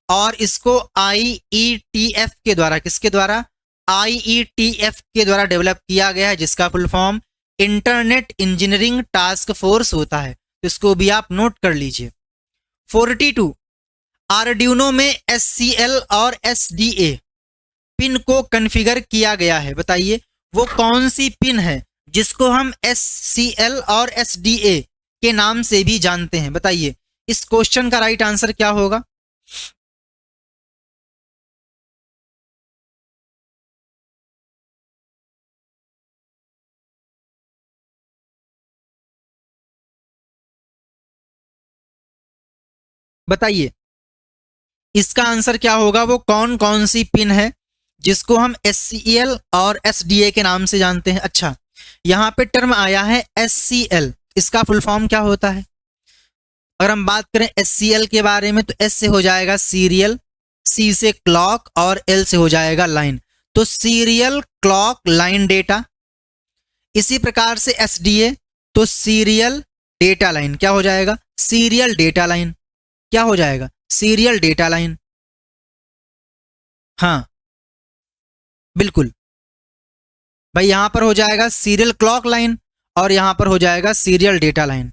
और इसको IETF के द्वारा, किसके द्वारा, IETF के द्वारा डेवलप किया गया है, जिसका full form internet engineering task force होता है। तो इसको भी आप नोट कर लीजिए। 42, आर्डिनो में SCL और SDA पिन को कॉन्फ़िगर किया गया है, बताइए वो कौन सी पिन है जिसको हम SCL और SDA के नाम से भी जानते हैं, बताइए। इस क्वेश्चन का राइट आंसर क्या होगा? बताइए इसका आंसर क्या होगा। वो कौन कौन सी पिन है जिसको हम SCL और SDA के नाम से जानते हैं? अच्छा, यहां पे टर्म आया है SCL, इसका फुल फॉर्म क्या होता है? अगर हम बात करें SCL के बारे में, तो S से हो जाएगा सीरियल, C से क्लॉक, और L से हो जाएगा लाइन। तो सीरियल क्लॉक लाइन डेटा। इसी प्रकार से SDA, तो सीरियल डेटा लाइन, क्या हो जाएगा, सीरियल डेटा लाइन, क्या हो जाएगा, सीरियल डेटा लाइन। हाँ बिल्कुल भाई, यहां पर हो जाएगा सीरियल क्लॉक लाइन, और यहां पर हो जाएगा सीरियल डेटा लाइन।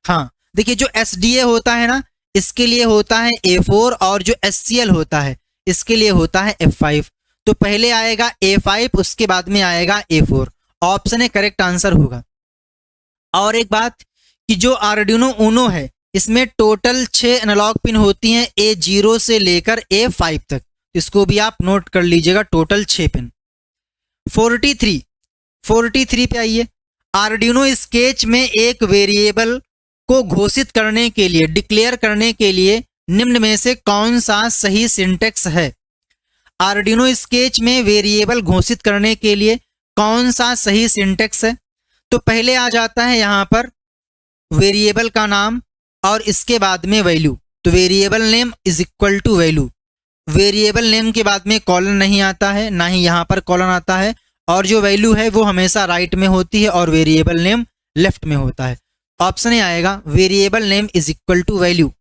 हाँ देखिए, जो SDA होता है ना, इसके लिए होता है A4, और जो SCL होता है इसके लिए होता है F5। तो पहले आएगा A5, उसके बाद में आएगा A4। Option A correct answer होगा। और एक बात कि जो आर्डिनो ऊनो है, इसमें टोटल 6 एनालॉग पिन होती हैं, A0 से लेकर A5 तक। इसको भी आप नोट कर लीजिएगा, टोटल 6 पिन। 43 पे आइए। आर्डिनो स्केच में एक वेरिएबल को घोषित करने के लिए, डिक्लेयर करने के लिए निम्न में से कौन सा सही सिंटेक्स है? आर्डिनो स्केच में वेरिएबल घोषित करने के लिए कौन सा सही सिंटेक्स है? तो पहले आ जाता है यहां पर वेरिएबल का नाम, और इसके बाद में वैल्यू। तो variable name is equal to value. Variable name के बाद में कॉलन नहीं आता है, ना ही यहां पर कॉलन आता है, और जो वैल्यू है वो हमेशा राइट में होती है और वेरिएबल नेम लेफ्ट में होता है। ऑप्शन ए आएगा, variable name is equal to value.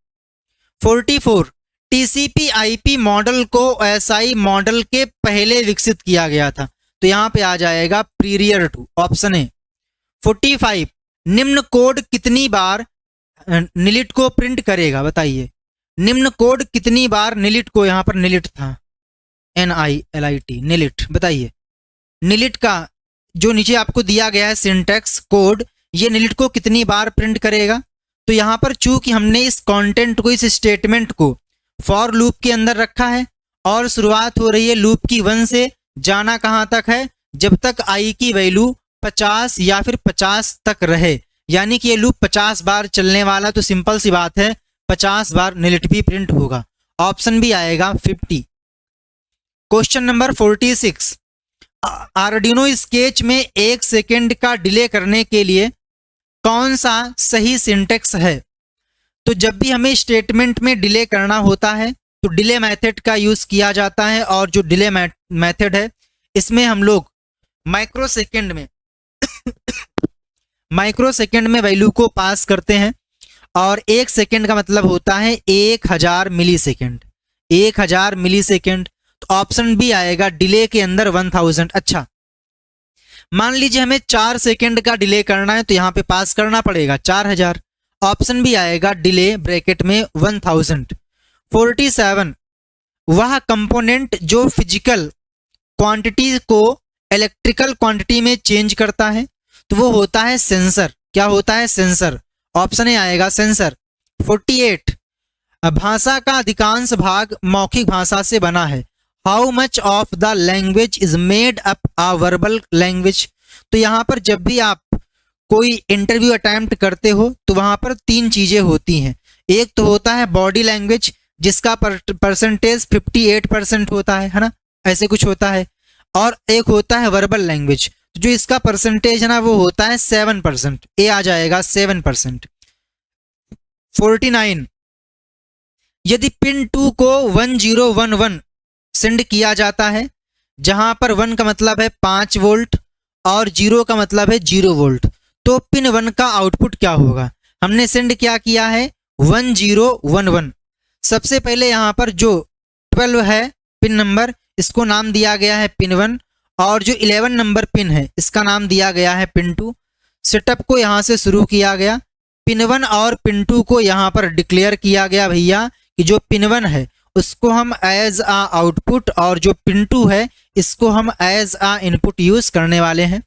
44, TCP IP model को SI मॉडल के पहले विकसित किया गया था। तो यहां पे आ जाएगा प्रीरियर टू, ऑप्शन ए। 45, निम्न कोड कितनी बार निलिट को प्रिंट करेगा, बताइए। निम्न कोड कितनी बार निलिट को, यहां पर निलिट था, NILIT, निलिट, बताइए। निलिट का जो नीचे आपको दिया गया है सिंटैक्स कोड, ये निलिट को कितनी बार प्रिंट करेगा? तो यहां पर चूंकि हमने इस कंटेंट को, इस स्टेटमेंट को फॉर लूप के अंदर रखा है, और शुरुआत हो रही है लूप की 1 से, जाना कहां तक है, जब तक i की वैल्यू 50 या फिर 50 तक रहे, यानी कि ये लूप 50 बार चलने वाला। तो सिंपल सी बात है, 50 बार निलिट भी प्रिंट होगा। ऑप्शन भी आएगा 50। क्वेश्चन नंबर 46, आर्डिनो स्केच में 1 सेकेंड का डिले करने के लिए कौन सा सही सिंटेक्स है? तो जब भी हमें स्टेटमेंट में डिले करना होता है, तो डिले मेथड का यूज किया जाता है, और जो डिले मेथड है, इसमें हम लोग माइक्रो सेकेंड में वैल्यू को पास करते हैं, और 1 सेकेंड का मतलब होता है 1000 मिली सेकेंड। 1000 मिली सेकेंड। तो ऑप्शन भी आएगा, डिले के अंदर 1000। अच्छा, मान लीजिए हमें 4 सेकेंड का डिले करना है, तो यहां पे पास करना पड़ेगा 4000, ऑप्शन भी आएगा डिले ब्रैकेट में 1000। 47 वह कंपोनेंट जो फिजिकल क्वांटिटी को इलेक्ट्रिकल क्वांटिटी में चेंज करता है, तो वो होता है सेंसर। क्या होता है? सेंसर। ऑप्शन ए आएगा सेंसर। 48 भाषा का अधिकांश भाग मौखिक भाषा से बना है। How much of the language is made up a verbal language. तो यहाँ पर जब भी आप कोई इंटरव्यू अटेम्प्ट करते हो तो वहां पर 3 चीजें होती हैं। एक तो होता है बॉडी लैंग्वेज जिसका परसेंटेज 58% होता है ना, ऐसे कुछ होता है। और एक होता है वर्बल लैंग्वेज, जो इसका परसेंटेज है ना वो होता है 7%। ए आ जाएगा 7%। 49 यदि पिन 2 को 1011 सेंड किया जाता है, जहां पर 1 का मतलब है 5 वोल्ट और 0 का मतलब है 0 वोल्ट, तो पिन 1 का आउटपुट क्या होगा? हमने सेंड क्या किया है? 1011। सबसे पहले यहाँ पर जो 12 है पिन नंबर, इसको नाम दिया गया है पिन 1, और जो 11 नंबर पिन है इसका नाम दिया गया है पिन 2। सेटअप को यहाँ से शुरू किया गया। पिन 1 और पिन 2 को यहाँ पर डिक्लेयर किया गया भैया कि जो पिन 1 है उसको हम एज आ आउटपुट और जो पिन 2 है इसको हम एज आ इनपुट यूज करने वाले हैं।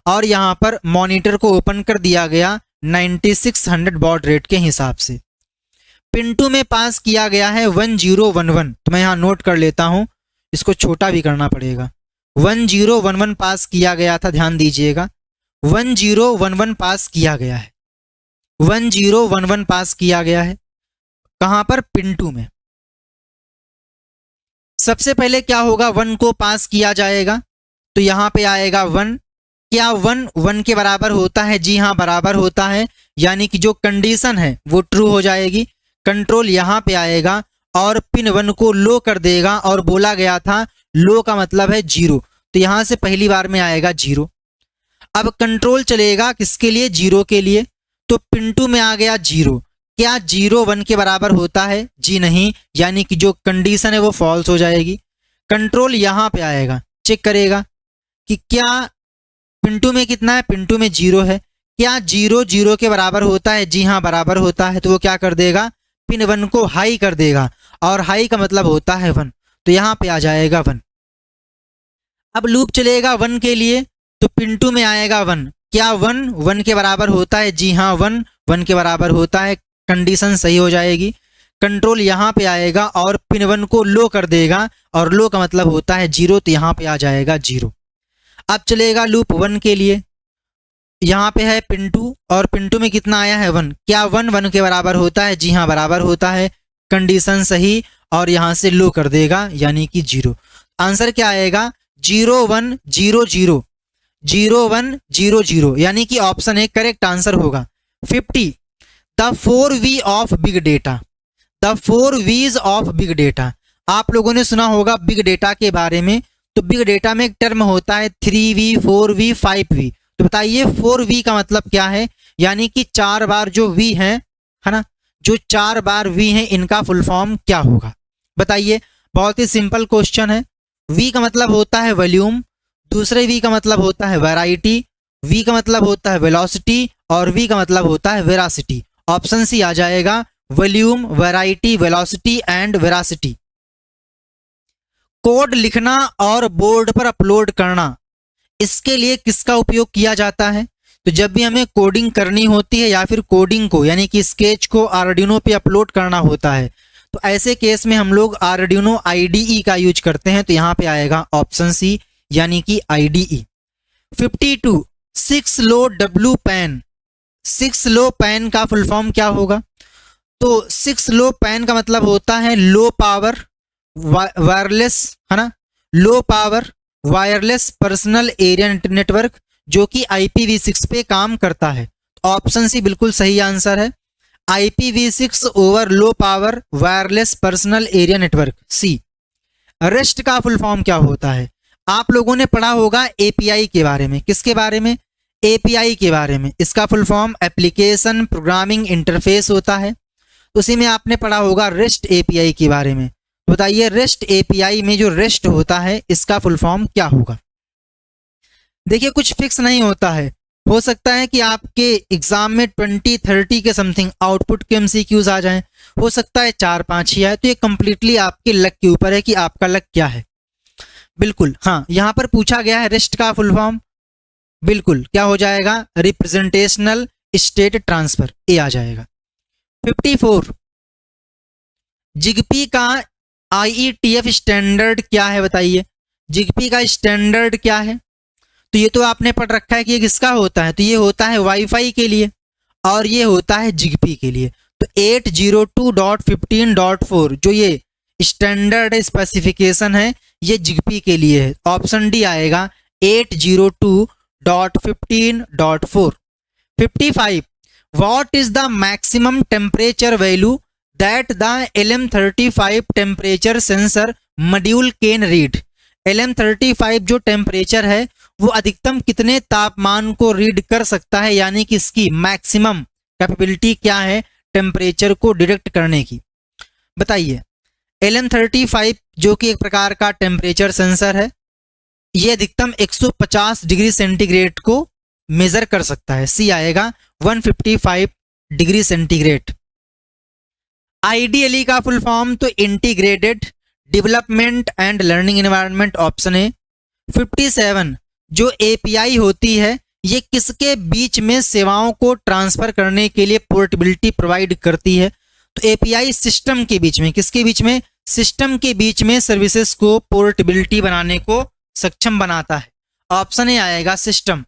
और यहाँ पर मॉनिटर को ओपन कर दिया गया 9600 बॉड रेट के हिसाब से। पिन 2 में पास किया गया है 1011। तो मैं यहाँ नोट कर लेता हूँ, इसको छोटा भी करना पड़ेगा। 1011 पास किया गया था, ध्यान दीजिएगा। 1011 पास किया गया है। 1011 पास किया गया है कहां पर? पिन 2 में। सबसे पहले क्या होगा? 1 को पास किया जाएगा, तो यहां पे आएगा 1। क्या 1 1 के बराबर होता है? जी हाँ, बराबर होता है, यानी कि जो कंडीशन है वो ट्रू हो जाएगी। कंट्रोल यहां पे आएगा और पिन 1 को लो कर देगा, और बोला गया था लो का मतलब है 0, तो यहां से पहली बार में आएगा 0। अब कंट्रोल चलेगा किसके लिए? 0 के लिए। तो पिन 2 में आ गया 0। क्या 0 1 के बराबर होता है? जी नहीं, यानी कि जो कंडीशन है वो फॉल्स हो जाएगी। कंट्रोल यहां पे आएगा, चेक करेगा कि क्या पिन 2 में कितना है? पिन 2 में 0 है। क्या 0 0 के बराबर होता है? जी हाँ, बराबर होता है। तो वो क्या कर देगा? पिन 1 को हाई कर देगा, और हाई का मतलब होता है 1, तो यहां पे आ जाएगा 1। अब लूप चलेगा 1 के लिए, तो पिन 2 में आएगा 1। क्या 1 1 के बराबर होता है? जी हाँ, 1 1 के बराबर होता है। कंडीशन सही हो जाएगी। कंट्रोल यहां पे आएगा और पिन 1 को लो कर देगा, और लो का मतलब होता है 0, तो यहां पे आ जाएगा 0। अब चलेगा लूप 1 के लिए। यहाँ पे है पिन 2, और पिन 2 में कितना आया है? 1। क्या 1 1 के बराबर होता है? जी हाँ, बराबर होता है। कंडीशन सही, और यहाँ से लो कर देगा, यानी कि 0। आंसर क्या आएगा? 0 1 0 0 0 1 0 0, यानी कि ऑप्शन ए करेक्ट आंसर होगा। 50 the 4V of big data. The 4Vs of big data. आप लोगों ने सुना होगा बिग डेटा के बारे में। तो बिग डेटा में एक टर्म होता है 3V 4V 5V। तो बताइए 4V का मतलब क्या है? यानी कि 4 बार जो V है ना, जो 4 बार V है, इनका फुल फॉर्म क्या होगा? बताइए। बहुत ही सिंपल क्वेश्चन है। V का मतलब होता है वॉल्यूम, दूसरे V का मतलब होता है वैरायटी, V का मतलब होता है वेलोसिटी, और V का मतलब होता है वेरासिटी। ऑप्शन सी आ जाएगा, volume, variety, velocity and veracity. Code लिखना और बोर्ड पर अपलोड करना, इसके लिए किसका उपयोग किया जाता है? तो जब भी हमें कोडिंग करनी होती है, या फिर कोडिंग को यानी कि स्केच को आर्डिनो पे अपलोड करना होता है, तो ऐसे केस में हम लोग आर्डिनो IDE का यूज करते हैं। तो यहाँ पे आएगा ऑप्शन सी, यानी कि IDE। 52 6 लो W पैन। 6 लो पैन का फुल फॉर्म क्या होगा? तो 6 लो पैन का मतलब होता है लो पावर वायरलेस, है ना, लो power wireless personal area network, जो कि IPv6 पे काम करता है। ऑप्शन सी बिल्कुल सही आंसर है। IPv6 over low power wireless personal area network, C. REST का फुल फॉर्म क्या होता है? आप लोगों ने पढ़ा होगा API के बारे में। किसके बारे में? API के बारे में। इसका full form application programming interface होता है। उसी में आपने पढ़ा होगा रेस्ट API के बारे में। बताइए रेस्ट API में जो रेस्ट होता है इसका फुल फॉर्म क्या होगा? देखिए कुछ फिक्स नहीं होता है। हो सकता है कि आपके एग्जाम में 20-30 के समथिंग आउटपुट के एमसीक्यूज आ जाएं, हो सकता है 4-5 ही आए, तो ये कंप्लीटली आपके लक के ऊपर है कि आपका लक क्या है। बिल्कुल हाँ, यहाँ पर पूछा गया है रेस्ट का फुल फॉर्म, बिल्कुल क्या हो जाएगा, रिप्रेजेंटेशनल स्टेट ट्रांसफर, ए आ जाएगा। 54 जिग्पी का IETF स्टैंडर्ड क्या है बताइए, जिग्पी का स्टैंडर्ड क्या है। तो ये तो आपने पढ़ रखा है कि ये किसका होता है, तो ये होता है वाईफाई के लिए और ये होता है जिग्पी के लिए। तो 802.15.4 जो ये स्टैंडर्ड स्पेसिफिकेशन है ये जिग्पी के लिए है। ऑप्शन डी आएगा 802.15.4। 55 what is the maximum temperature value that the LM35 temperature sensor module can read. LM35 जो टेम्परेचर है वो अधिकतम कितने तापमान को रीड कर सकता है, यानी कि इसकी मैक्सिमम कैपेबिलिटी क्या है टेम्परेचर को डिटेक्ट करने की, बताइए। LM35 जो कि एक प्रकार का टेम्परेचर सेंसर है, ये अधिकतम 150 डिग्री सेंटीग्रेड को मेजर कर सकता है। सी आएगा 155 डिग्री सेंटीग्रेड। IDLE का फुल फॉर्म तो integrated development and learning environment, option है। 57 जो API होती है ये किसके बीच में सेवाओं को ट्रांसफर करने के लिए पोर्टेबिलिटी प्रोवाइड करती है। तो API सिस्टम के बीच में, किसके बीच में, सिस्टम के बीच में सर्विसेज को पोर्टेबिलिटी बनाने को सक्षम बनाता है। ऑप्शन ए आएगा सिस्टम।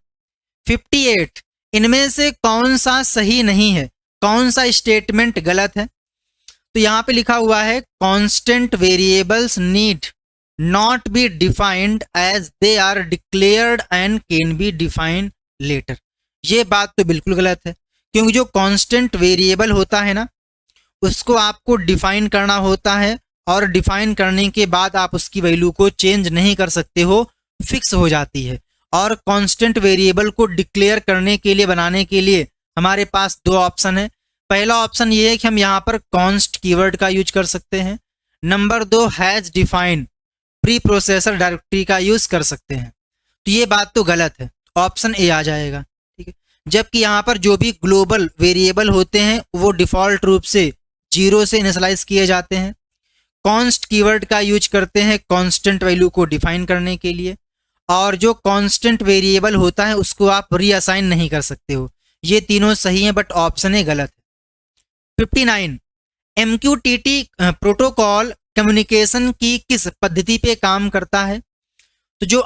58 इनमें से कौन सा सही नहीं है, कौन सा स्टेटमेंट गलत है। तो यहां पे लिखा हुआ है constant variables need not be defined as they are declared and can be defined later. ये बात तो बिल्कुल गलत है, क्योंकि जो कांस्टेंट वेरिएबल होता है ना उसको आपको डिफाइन करना होता है और डिफाइन करने के बाद आप उसकी वैल्यू को चेंज नहीं कर सकते हो, फिक्स हो जाती है। और कांस्टेंट वेरिएबल को डिक्लेयर करने के लिए, बनाने के लिए हमारे पास दो ऑप्शन है। पहला ऑप्शन ये है कि हम यहाँ पर कॉन्स्ट कीवर्ड का यूज कर सकते हैं। Number 2 has defined pre processor directory का यूज कर सकते हैं। तो ये बात तो गलत है, ऑप्शन ए आ जाएगा, ठीक है। जबकि यहाँ पर जो भी ग्लोबल वेरिएबल होते हैं वो डिफॉल्ट रूप से 0 से इनिशियलाइज किए जाते हैं। कॉन्स्ट कीवर्ड का यूज करते हैं कांस्टेंट वैल्यू को डिफाइन करने के लिए, और जो कांस्टेंट वेरिएबल होता है उसको आप रीअसाइन नहीं कर सकते हो। ये तीनों सही हैं बट ऑप्शन ए गलत है। 59 MQTT प्रोटोकॉल कम्युनिकेशन की किस पद्धति पे काम करता है। तो जो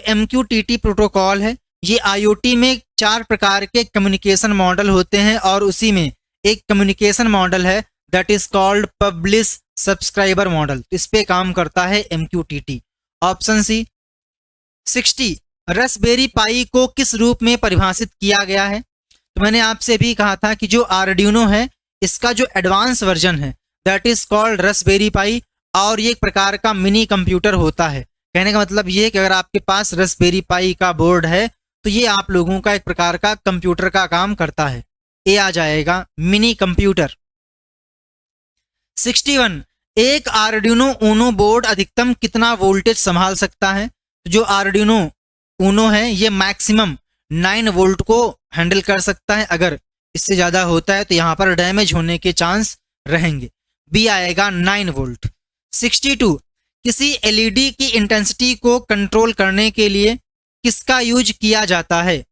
MQTT प्रोटोकॉल है ये IoT में 4 प्रकार के कम्युनिकेशन मॉडल होते हैं और उसी में एक कम्युनिकेशन मॉडल है that is called publish subscriber model. इस पे काम करता है MQTT, ऑप्शन सी। 60 रास्पबेरी पाई को किस रूप में परिभाषित किया गया है। तो मैंने आपसे भी कहा था कि जो आर्डिनो है इसका जो एडवांस वर्जन है दैट इज कॉल्ड रास्पबेरी पाई, और ये एक प्रकार का मिनी कंप्यूटर होता है। कहने का मतलब ये है कि अगर आपके पास रास्पबेरी पाई का बोर्ड है तो ये आप लोगों का एक प्रकार का कंप्यूटर का काम करता है। ए आ जाएगा मिनी कंप्यूटर। 61 एक आर्डिनो ऊनो बोर्ड अधिकतम कितना वोल्टेज संभाल सकता है। तो जो आर्डिनो ऊनो है ये मैक्सिमम 9 वोल्ट को हैंडल कर सकता है। अगर इससे ज्यादा होता है तो यहाँ पर डैमेज होने के चांस रहेंगे। बी आएगा 9 वोल्ट। 62 किसी एलईडी की इंटेंसिटी को कंट्रोल करने के लिए किसका यूज किया जाता है।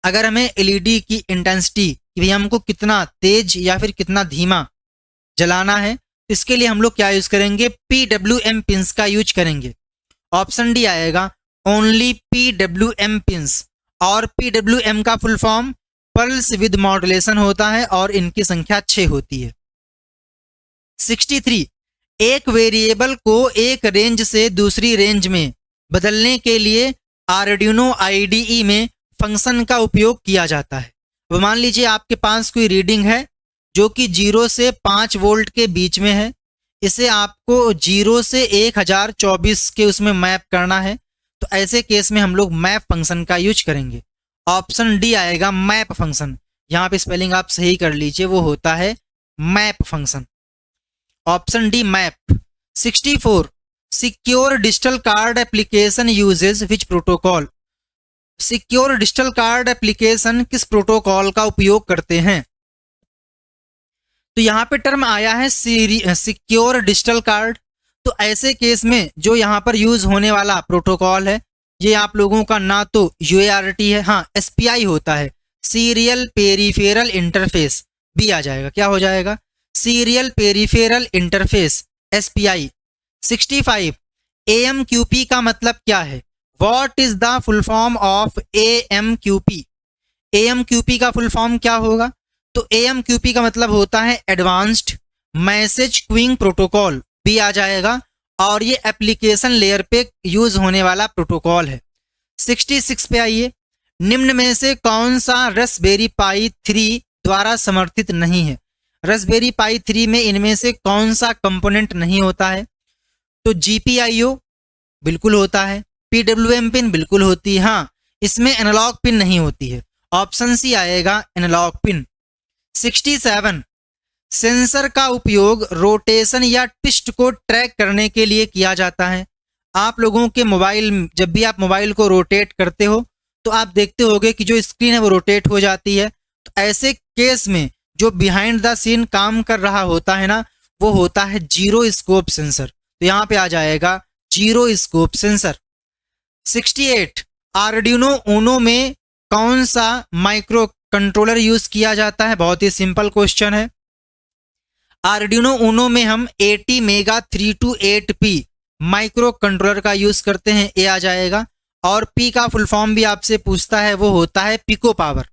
अगर हमें एलईडी की इंटेंसिटी कि भैया हमको कितना तेज या फिर कितना धीमा जलाना है, इसके लिए हम लोग क्या यूज करेंगे, PWM पिंस का यूज करेंगे। ऑप्शन डी आएगा ओनली PWM पिंस, और PWM का full form pulse with modulation होता है और इनकी संख्या 6 होती है। 63 एक वेरिएबल को एक रेंज से दूसरी रेंज में बदलने के लिए आर्डिनो IDE में फंक्शन का उपयोग किया जाता है। अब मान लीजिए आपके पास कोई रीडिंग है जो कि 0 से 5 वोल्ट के बीच में है, इसे आपको 0 से 1024 के उसमें मैप करना है। तो ऐसे केस में हम लोग मैप फंक्शन का यूज करेंगे। ऑप्शन डी आएगा मैप फंक्शन। यहाँ पे स्पेलिंग आप सही कर लीजिए, वो होता है map function. Option D map. 64 secure digital card application uses विच protocol. Secure digital card application किस प्रोटोकॉल का उपयोग करते हैं? तो यहाँ पे टर्म आया है सिक्योर डिजिटल कार्ड। तो ऐसे केस में जो यहाँ पर यूज होने वाला प्रोटोकॉल है, ये आप लोगों का ना तो UART है, हाँ SPI होता है, सीरियल पेरिफेरल इंटरफेस, भी आ जाएगा, क्या हो जाएगा, serial peripheral interface SPI। 65 AMQP का मतलब क्या है? What is the full form of AMQP? AMQP का फुल फॉर्म क्या होगा? तो AMQP का मतलब होता है एडवांस्ड मैसेज क्यूइंग प्रोटोकॉल, भी आ जाएगा, और ये एप्लीकेशन लेयर पे यूज होने वाला प्रोटोकॉल है। 66 पे आइए, निम्न में से कौन सा रास्पबेरी पाई 3 द्वारा समर्थित नहीं है? रास्पबेरी पाई 3 में इनमें से कौन सा कंपोनेंट नहीं होता है? तो GPIO बिल्कुल होता है, PWM पिन बिल्कुल होती है, हाँ इसमें एनालॉग पिन नहीं होती है, ऑप्शन सी आएगा एनालॉग पिन। 67 सेंसर का उपयोग रोटेशन या ट्विस्ट को ट्रैक करने के लिए किया जाता है। आप लोगों के मोबाइल, जब भी आप मोबाइल को रोटेट करते हो तो आप देखते होगे कि जो स्क्रीन है वो रोटेट हो जाती है। तो ऐसे केस में जो बिहाइंड द सीन काम कर रहा होता है ना, वो होता है जीरो स्कोप सेंसर। तो यहाँ पे आ जाएगा zero scope sensor. 68 Arduino Uno में कौन सा माइक्रो कंट्रोलर यूज किया जाता है? बहुत ही सिंपल क्वेश्चन है। आर्डिनो ऊनो में हम ATmega 328P माइक्रो कंट्रोलर का यूज करते हैं, ये आ जाएगा। और P का फुल फॉर्म भी आपसे पूछता है, वो होता है पिको पावर।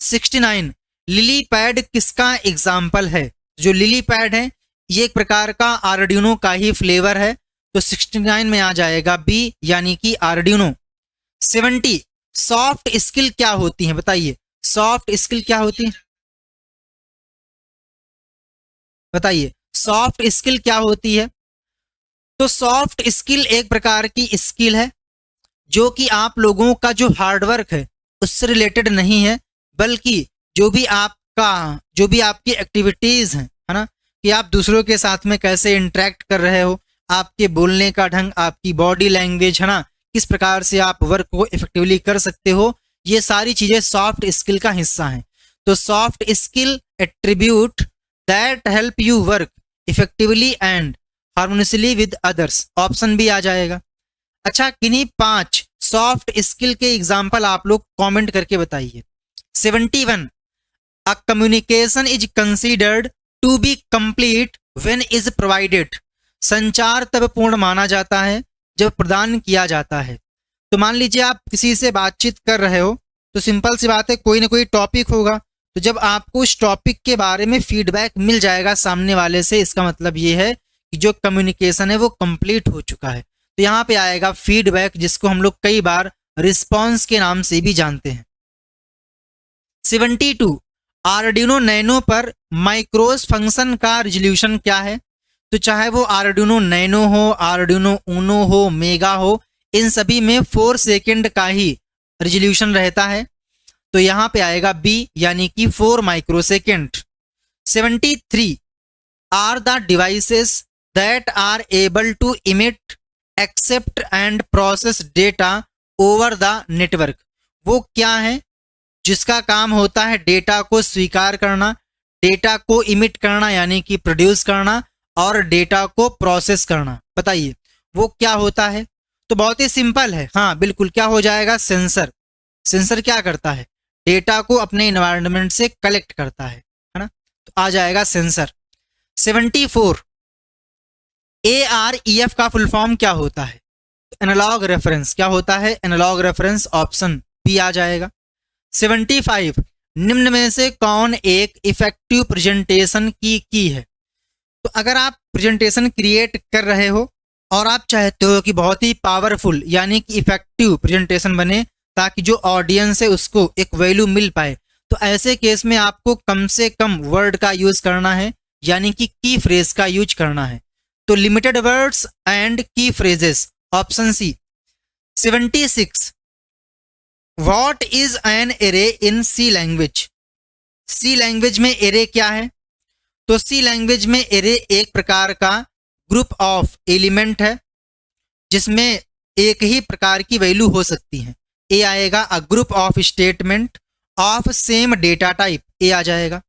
69 लिली पैड किसका एग्जाम्पल है? जो लिली पैड है ये एक प्रकार का आर्डिनो का ही फ्लेवर है, तो 69 में आ जाएगा B यानी कि आर्डिनो। 70 सॉफ्ट स्किल क्या होती है? बताइए सॉफ्ट स्किल क्या होती है? बताइए सॉफ्ट स्किल क्या होती है? तो सॉफ्ट स्किल एक प्रकार की स्किल है जो कि आप लोगों का जो हार्डवर्क है उससे रिलेटेड नहीं है, बल्कि जो भी आपकी एक्टिविटीज हैं, है ना, कि आप दूसरों के साथ में कैसे इंटरेक्ट कर रहे हो, आपके बोलने का ढंग, आपकी बॉडी लैंग्वेज, है ना, किस प्रकार से आप वर्क को इफेक्टिवली कर सकते हो, ये सारी चीजें सॉफ्ट स्किल का हिस्सा हैं। तो soft skill attribute that help you work effectively and harmoniously with others, option भी आ जाएगा। अच्छा, किन्हीं 5 सॉफ्ट स्किल के एग्जाम्पल आप लोग कमेंट करके बताइए। 71 a communication is considered to be complete when is provided, संचार तब पूर्ण माना जाता है जब प्रदान किया जाता है। तो मान लीजिए आप किसी से बातचीत कर रहे हो, तो सिंपल सी बात है, कोई ना कोई टॉपिक होगा, तो जब आपको उस टॉपिक के बारे में फीडबैक मिल जाएगा सामने वाले से, इसका मतलब ये है कि जो कम्युनिकेशन है वो कंप्लीट हो चुका है। तो यहाँ पे आएगा फीडबैक, जिसको हम लोग कई बार रिस्पॉन्स के नाम से भी जानते हैं। 72 आर्डिनो नैनो पर माइक्रोस फंक्शन का रिजोल्यूशन क्या है? तो चाहे वो आर्डिनो नैनो हो, आर्डिनो ऊनो हो, मेगा हो, इन सभी में 4 सेकेंड का ही रिजोल्यूशन रहता है। तो यहाँ पे आएगा B यानी कि 4 microsecond. 73 are the devices that are able to emit accept and process data over the network, वो क्या है जिसका काम होता है डेटा को स्वीकार करना, डेटा को इमिट करना यानी कि प्रोड्यूस करना, और डेटा को प्रोसेस करना? बताइए वो क्या होता है? तो बहुत ही सिंपल है, हाँ बिल्कुल, क्या हो जाएगा, सेंसर। सेंसर क्या करता है? डेटा को अपने एनवायरनमेंट से कलेक्ट करता है ना, तो आ जाएगा सेंसर। 74 AREF का फुल फॉर्म क्या होता है? एनालॉग रेफरेंस, क्या होता है? एनालॉग रेफरेंस, ऑप्शन बी आ जाएगा। 75 निम्न में से कौन एक इफेक्टिव प्रेजेंटेशन की है? तो अगर आप प्रेजेंटेशन क्रिएट कर रहे हो और आप चाहते हो कि बहुत ही पावरफुल यानी कि इफेक्टिव प्रेजेंटेशन बने, ताकि जो ऑडियंस है उसको एक वैल्यू मिल पाए, तो ऐसे केस में आपको कम से कम वर्ड का यूज करना है, यानी कि की फ्रेज का यूज करना है। तो limited words and key phrases, option C. 76 what is an array in C language? C language में एरे क्या है? तो सी लैंग्वेज में एरे एक प्रकार का ग्रुप ऑफ एलिमेंट है जिसमें एक ही प्रकार की वैल्यू हो सकती है, ए आएगा a group of statement of same data type, A आ जाएगा।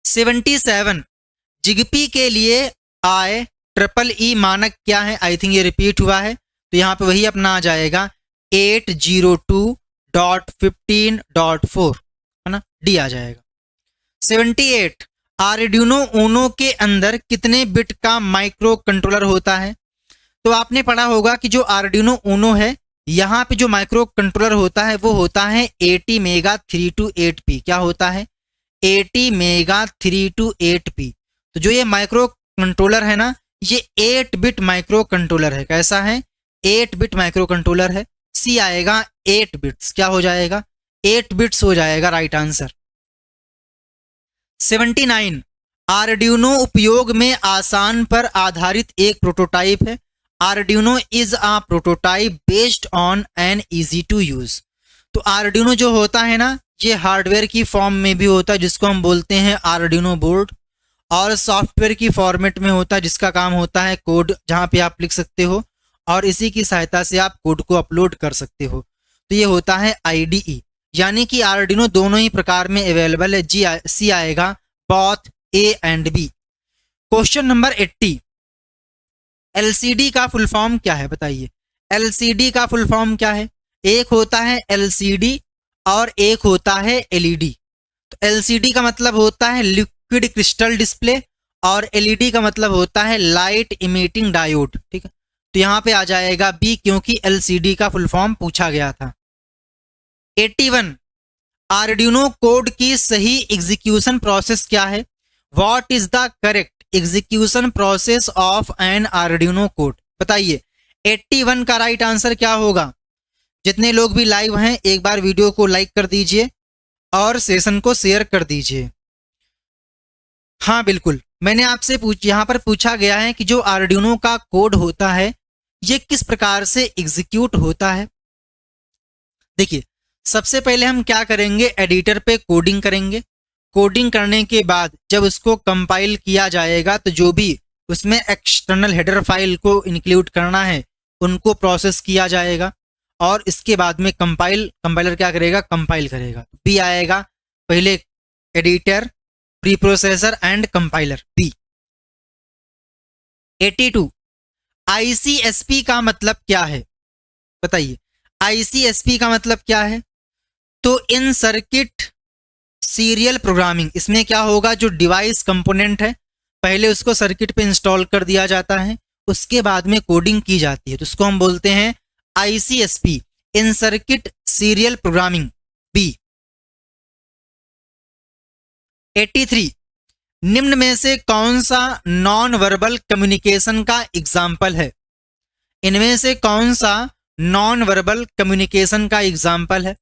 77 जिग्पी के लिए IEEE मानक क्या है? आई थिंक ये रिपीट हुआ है, तो यहाँ पे वही अपना आ जाएगा 802.15.4, है ना, डी आ जाएगा। 78 आर्डिनो ऊनो के अंदर कितने बिट का माइक्रो कंट्रोलर होता है? तो आपने पढ़ा होगा कि जो आर्डिनो ऊनो है, यहाँ पे जो माइक्रो कंट्रोलर होता है वो होता है ATmega 328P। क्या होता है? ATmega 328P। तो जो ये माइक्रो कंट्रोलर है ना, ये 8 बिट माइक्रो कंट्रोलर है। कैसा है? 8 बिट माइक्रो कंट्रोलर है। सी आएगा 8 बिट्स। क्या हो जाएगा? 8 बिट्स हो जाएगा राइट आंसर। 79 आर्डिनो उपयोग में आसान पर आधारित एक प्रोटोटाइप है। Arduino is a prototype based on an easy to use. तो आर्डिनो जो होता है ना, ये हार्डवेयर की फॉर्म में भी होता है जिसको हम बोलते हैं आर्डिनो बोर्ड, और सॉफ्टवेयर की फॉर्मेट में होता है जिसका काम होता है कोड, जहाँ पे आप लिख सकते हो और इसी की सहायता से आप कोड को अपलोड कर सकते हो। तो ये होता है IDE, यानी कि आर्डिनो दोनों ही प्रकार में अवेलेबल है। सी आएगा both A and B। Question number 80 LCD का फुल फॉर्म क्या है? बताइए। LCD का फुल फॉर्म क्या है? एक होता है LCD और एक होता है LED। तो LCD का मतलब होता है लिक्विड क्रिस्टल डिस्प्ले और LED का मतलब होता है लाइट इमिटिंग डायोड। ठीक है, तो यहां पे आ जाएगा B, क्योंकि LCD का फुल फॉर्म पूछा गया था। 81 आर्डिनो कोड की सही एग्जीक्यूशन प्रोसेस क्या है? What is the correct execution process of an Arduino code? बताइए। 81 का राइट आंसर क्या होगा? जितने लोग भी लाइव हैं एक बार वीडियो को लाइक कर दीजिए और सेशन को शेयर कर दीजिए। हाँ बिल्कुल, मैंने आपसे यहाँ पर पूछा गया है कि जो आर्डिनो का कोड होता है ये किस प्रकार से एग्जीक्यूट होता है। देखिए, सबसे पहले हम क्या करेंगे, एडिटर पे कोडिंग करेंगे। कोडिंग करने के बाद जब उसको कंपाइल किया जाएगा तो जो भी उसमें एक्सटर्नल हेडर फाइल को इंक्लूड करना है उनको प्रोसेस किया जाएगा, और इसके बाद में कंपाइलर क्या करेगा? कंपाइल करेगा। बी आएगा पहले editor, preprocessor and compiler, B. 82 ICSP का मतलब क्या है? बताइए। ICSP का मतलब क्या है? तो इन सर्किट सीरियल प्रोग्रामिंग। इसमें क्या होगा, जो डिवाइस कंपोनेंट है पहले उसको सर्किट पे इंस्टॉल कर दिया जाता है, उसके बाद में कोडिंग की जाती है, तो उसको हम बोलते हैं ICSP, इन सर्किट सीरियल प्रोग्रामिंग, बी। 83 निम्न में से कौन सा नॉन वर्बल कम्युनिकेशन का एग्जाम्पल है? इनमें से कौन सा नॉन वर्बल कम्युनिकेशन का एग्जाम्पल है?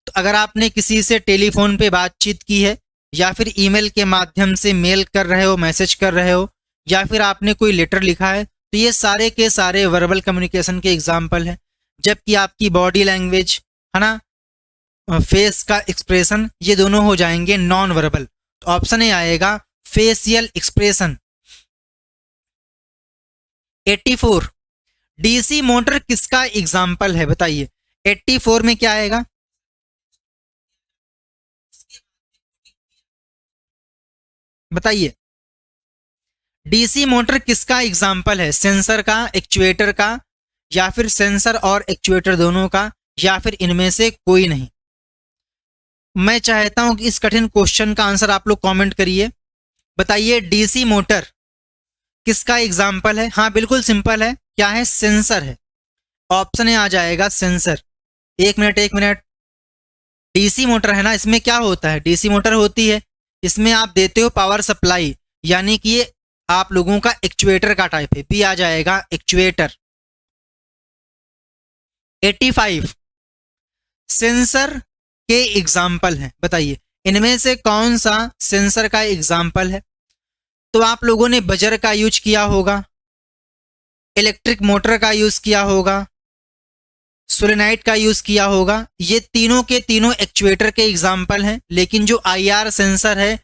तो अगर आपने किसी से टेलीफोन पे बातचीत की है, या फिर ईमेल के माध्यम से मेल कर रहे हो, मैसेज कर रहे हो, या फिर आपने कोई लेटर लिखा है, तो ये सारे के सारे वर्बल कम्युनिकेशन के एग्जाम्पल है। जबकि आपकी बॉडी लैंग्वेज, है ना, फेस का एक्सप्रेशन, ये दोनों हो जाएंगे नॉन वर्बल। तो ऑप्शन ए आएगा फेशियल एक्सप्रेशन। 84 DC मोटर किसका एग्जाम्पल है? बताइए। 84 में क्या आएगा? बताइए। DC मोटर किसका एग्जाम्पल है? सेंसर का, एक्चुएटर का, या फिर सेंसर और एक्चुएटर दोनों का, या फिर इनमें से कोई नहीं? मैं चाहता हूं कि इस कठिन क्वेश्चन का आंसर आप लोग कमेंट करिए। बताइए, DC मोटर किसका एग्जाम्पल है? हाँ बिल्कुल सिंपल है, क्या है? सेंसर है। ऑप्शन ए आ जाएगा सेंसर। एक मिनट, DC मोटर है ना, इसमें क्या होता है? DC मोटर होती है, इसमें आप देते हो पावर सप्लाई, यानी कि ये आप लोगों का एक्चुएटर का टाइप है, बी आ जाएगा एक्चुएटर। 85 सेंसर के एग्जाम्पल हैं। बताइए, इनमें से कौन सा सेंसर का एग्जाम्पल है? तो आप लोगों ने बजर का यूज किया होगा, इलेक्ट्रिक मोटर का यूज किया होगा, सोलेनाइड का यूज किया होगा। ये तीनों के तीनों एक्चुएटर के एग्जाम्पल हैं। लेकिन जो IR सेंसर है,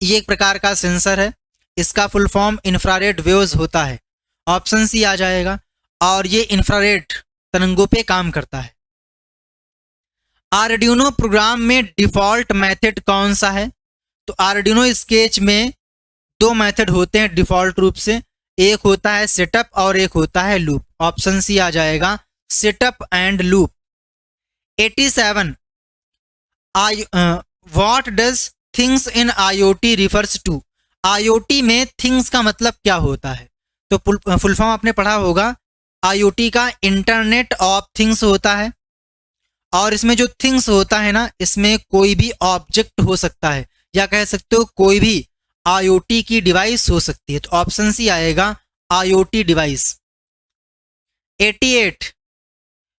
ये एक प्रकार का सेंसर है, इसका फुल फॉर्म इंफ्रारेड वेव्स होता है। ऑप्शन सी आ जाएगा। और ये इंफ्रारेड तरंगों पे काम करता है। आर्डिनो प्रोग्राम में डिफॉल्ट मेथड कौन सा है? तो आर्डिनो स्केच में दो मेथड होते हैं डिफॉल्ट रूप से, एक होता है सेटअप और एक होता है लूप। ऑप्शन सी आ जाएगा, setup and loop. 87 what does things in IoT refers to? IoT में थिंग्स का मतलब क्या होता है? तो फुल फॉर्म आपने पढ़ा होगा, IoT का इंटरनेट ऑफ थिंग्स होता है, और इसमें जो थिंग्स होता है ना, इसमें कोई भी ऑब्जेक्ट हो सकता है, या कह सकते हो कोई भी IoT की डिवाइस हो सकती है। तो ऑप्शन सी आएगा, IoT device. 88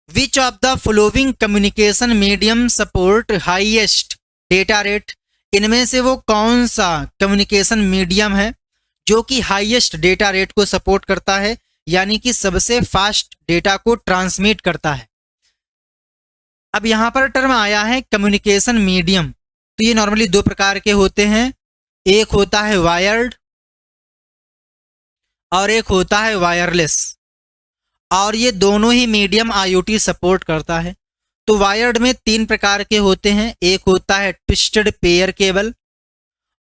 which of the following communication medium support highest data rate? इनमें से वो कौन सा कम्युनिकेशन मीडियम है जो कि हाईएस्ट डेटा रेट को सपोर्ट करता है, यानी कि सबसे फास्ट डेटा को ट्रांसमिट करता है? अब यहां पर टर्म आया है कम्युनिकेशन मीडियम, तो ये नॉर्मली दो प्रकार के होते हैं, एक होता है वायर्ड और एक होता है वायरलेस, और ये दोनों ही मीडियम IoT सपोर्ट करता है। तो वायर्ड में तीन प्रकार के होते हैं, एक होता है ट्विस्टेड पेयर केबल,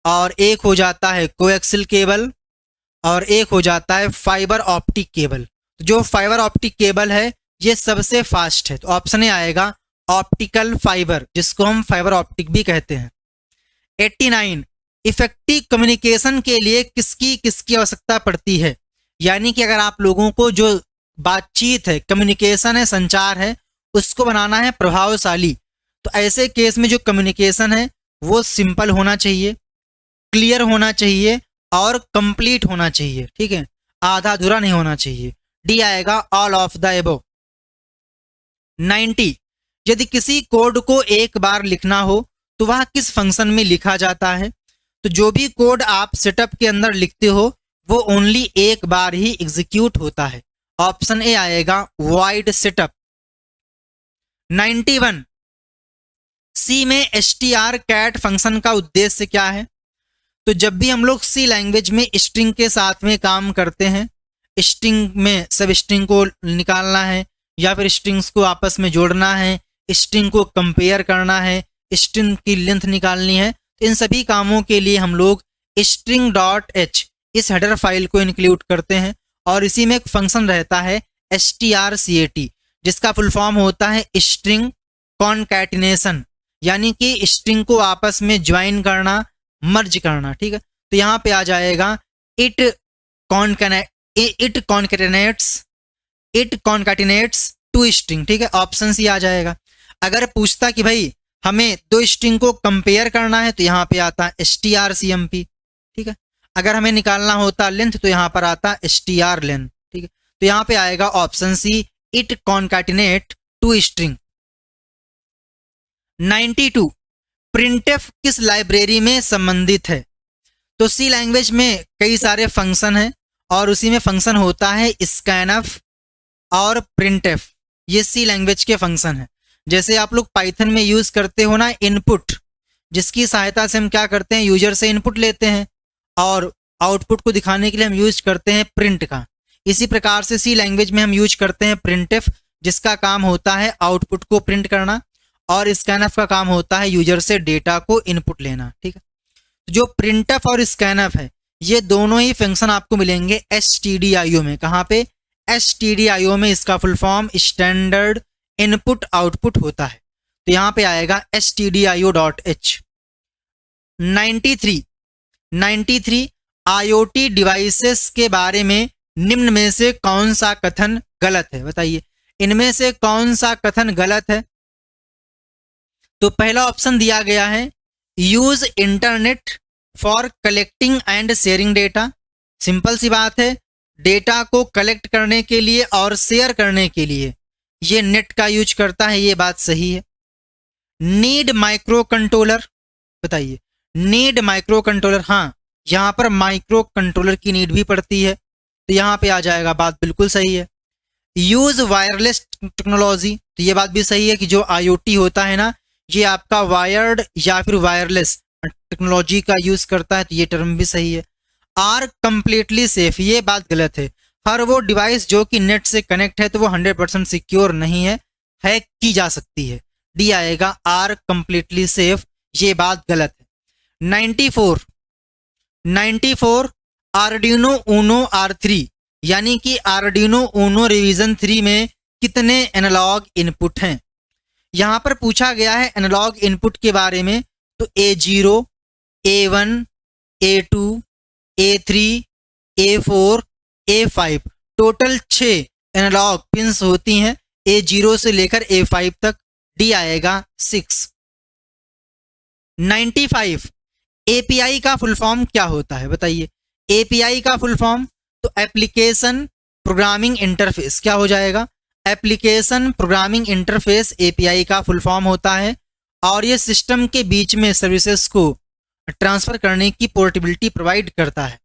और एक हो जाता है कोएक्सियल केबल, और एक हो जाता है फाइबर ऑप्टिक केबल। तो जो फाइबर ऑप्टिक केबल है ये सबसे फास्ट है, तो ऑप्शन ए आएगा ऑप्टिकल फाइबर, जिसको हम फाइबर ऑप्टिक भी कहते हैं। 89 इफेक्टिव कम्युनिकेशन के लिए किसकी किसकी आवश्यकता पड़ती है? यानी कि अगर आप लोगों को जो बातचीत है, कम्युनिकेशन है, संचार है, उसको बनाना है प्रभावशाली, तो ऐसे केस में जो कम्युनिकेशन है वो सिंपल होना चाहिए, क्लियर होना चाहिए और कंप्लीट होना चाहिए। ठीक है, आधा अधूरा नहीं होना चाहिए। डी आएगा, ऑल ऑफ द एबव। 90 यदि किसी कोड को एक बार लिखना हो तो वह किस फंक्शन में लिखा जाता है? तो जो भी कोड आप सेटअप के अंदर लिखते हो वो ओनली एक बार ही एग्जीक्यूट होता है। ऑप्शन ए आएगा, वॉइड सेटअप। 91 सी में strcat फंक्शन का उद्देश्य क्या है? तो जब भी हम लोग सी लैंग्वेज में स्ट्रिंग के साथ में काम करते हैं, स्ट्रिंग में सब स्ट्रिंग को निकालना है या फिर स्ट्रिंग्स को आपस में जोड़ना है, स्ट्रिंग को कंपेयर करना है, स्ट्रिंग की लेंथ निकालनी है, तो इन सभी कामों के लिए हम लोग string.h इस हेडर फाइल को इंक्लूड करते हैं, और इसी में एक फंक्शन रहता है strcat, जिसका फुल फॉर्म होता है स्ट्रिंग कॉन्कैटिनेशन, यानी कि स्ट्रिंग को आपस में ज्वाइन करना, मर्ज करना। ठीक है, तो यहाँ पे आ जाएगा इट कॉन्कैटिनेट्स टू स्ट्रिंग। ठीक है, ऑप्शन सी आ जाएगा। अगर पूछता कि भाई हमें दो स्ट्रिंग को कंपेयर करना है तो यहाँ पे आता है strcmp। ठीक है, अगर हमें निकालना होता लेंथ तो यहाँ पर आता strlen। ठीक है, तो यहाँ पे आएगा option C, it concatenate two string. 92 printf किस लाइब्रेरी में संबंधित है? तो सी लैंग्वेज में कई सारे फंक्शन हैं और उसी में फंक्शन होता है स्कैनफ और प्रिंटफ, ये सी लैंग्वेज के फंक्शन है। जैसे आप लोग पाइथन में यूज करते हो ना इनपुट, जिसकी सहायता से हम क्या करते हैं, यूजर से इनपुट लेते हैं और आउटपुट को दिखाने के लिए हम यूज करते हैं प्रिंट का। इसी प्रकार से सी लैंग्वेज में हम यूज करते हैं प्रिंटफ, जिसका काम होता है आउटपुट को प्रिंट करना, और स्कैनफ का काम होता है यूजर से डेटा को इनपुट लेना। ठीक है, जो प्रिंटफ और स्कैनफ है ये दोनों ही फंक्शन आपको मिलेंगे stdio में। कहाँ पे? stdio में। इसका full form standard input output होता है, तो यहाँ पे आएगा stdio.h। 93 IoT डिवाइसेस के बारे में निम्न में से कौन सा कथन गलत है? बताइए, इनमें से कौन सा कथन गलत है? तो पहला ऑप्शन दिया गया है, use internet for collecting and sharing data. Simple सी बात है, डेटा को कलेक्ट करने के लिए और शेयर करने के लिए ये नेट का यूज करता है, ये बात सही है। नीड माइक्रो कंट्रोलर, बताइए, नीड माइक्रो कंट्रोलर, हाँ यहाँ पर माइक्रो कंट्रोलर की नीड भी पड़ती है, तो यहाँ पे आ जाएगा, बात बिल्कुल सही है। यूज वायरलेस टेक्नोलॉजी, तो ये बात भी सही है कि जो IoT होता है ना, ये आपका वायर्ड या फिर वायरलेस टेक्नोलॉजी का यूज करता है, तो ये टर्म भी सही है। आर कंप्लीटली सेफ, ये बात गलत है। हर वो डिवाइस जो कि नेट से कनेक्ट है तो वो 100% सिक्योर नहीं है, हैक की जा सकती है। डी आएगा आर कंप्लीटली सेफ, ये बात गलत है। 94 आर्डिनो ऊनो R3 यानी कि आर्डिनो ऊनो रिवीजन 3 में कितने एनालॉग इनपुट हैं। यहां पर पूछा गया है एनालॉग इनपुट के बारे में, तो A0, A1, A2, A3, A4, A5 total 6 analogue pins होती हैं A0 से लेकर A5 तक। डी आएगा 6। 95 API का फुल फॉर्म क्या होता है बताइए। API का फुल फॉर्म तो एप्लीकेशन प्रोग्रामिंग इंटरफेस, क्या हो जाएगा, एप्लीकेशन प्रोग्रामिंग इंटरफेस API का फुल फॉर्म होता है, और ये सिस्टम के बीच में सर्विसेज को ट्रांसफर करने की पोर्टेबिलिटी प्रोवाइड करता है।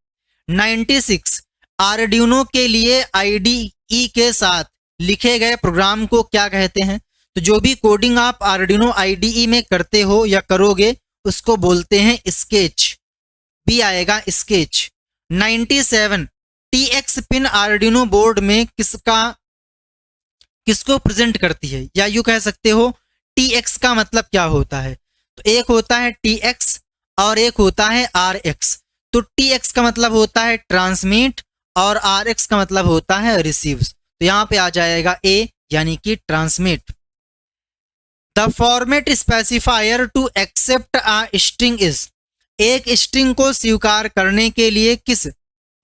96 आर्डिनो के लिए IDE के साथ लिखे गए प्रोग्राम को क्या कहते हैं। तो जो भी कोडिंग आप आर्डिनो IDE में करते हो या करोगे उसको बोलते हैं स्केच। बी आएगा sketch. 97 TX pin Arduino board में किसको प्रेजेंट करती है, या यूं कह सकते हो TX का मतलब क्या होता है। तो एक होता है TX और एक होता है RX। तो TX का मतलब होता है ट्रांसमिट और RX का मतलब होता है रिसीव। तो यहां पे आ जाएगा A यानी कि transmit. The format specifier to accept a string is, एक स्ट्रिंग को स्वीकार करने के लिए किस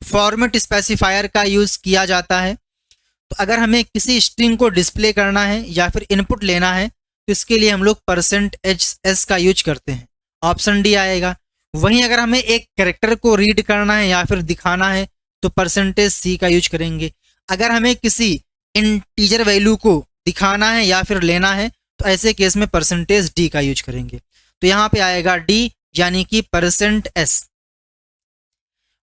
फॉर्मेट स्पेसिफायर का यूज किया जाता है। तो अगर हमें किसी स्ट्रिंग को डिस्प्ले करना है या फिर इनपुट लेना है तो इसके लिए हम लोग %s का यूज करते हैं, ऑप्शन डी आएगा। वहीं अगर हमें एक कैरेक्टर को रीड करना है या फिर दिखाना है तो %c का यूज करेंगे। अगर हमें किसी इंटीजर वैल्यू को दिखाना है या फिर लेना है तो ऐसे केस में %d का यूज करेंगे। तो यहाँ पे आएगा डी यानी कि %s।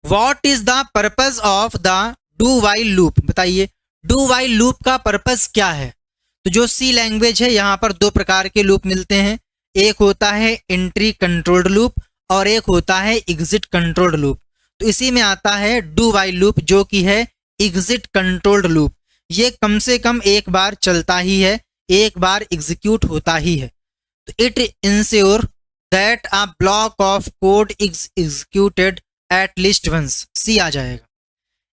What is the purpose of the do while loop, बताइए डू वाइल लूप का पर्पज क्या है। तो जो C लैंग्वेज है यहाँ पर दो प्रकार के लूप मिलते हैं, एक होता है एंट्री कंट्रोल्ड लूप और एक होता है एग्जिट कंट्रोल्ड लूप। तो इसी में आता है डू वाइल लूप जो कि है एग्जिट कंट्रोल्ड लूप। ये कम से कम एक बार चलता ही है, एक बार एग्जीक्यूट होता ही है। तो it ensure that a block of code is executed at least once, C आ जाएगा।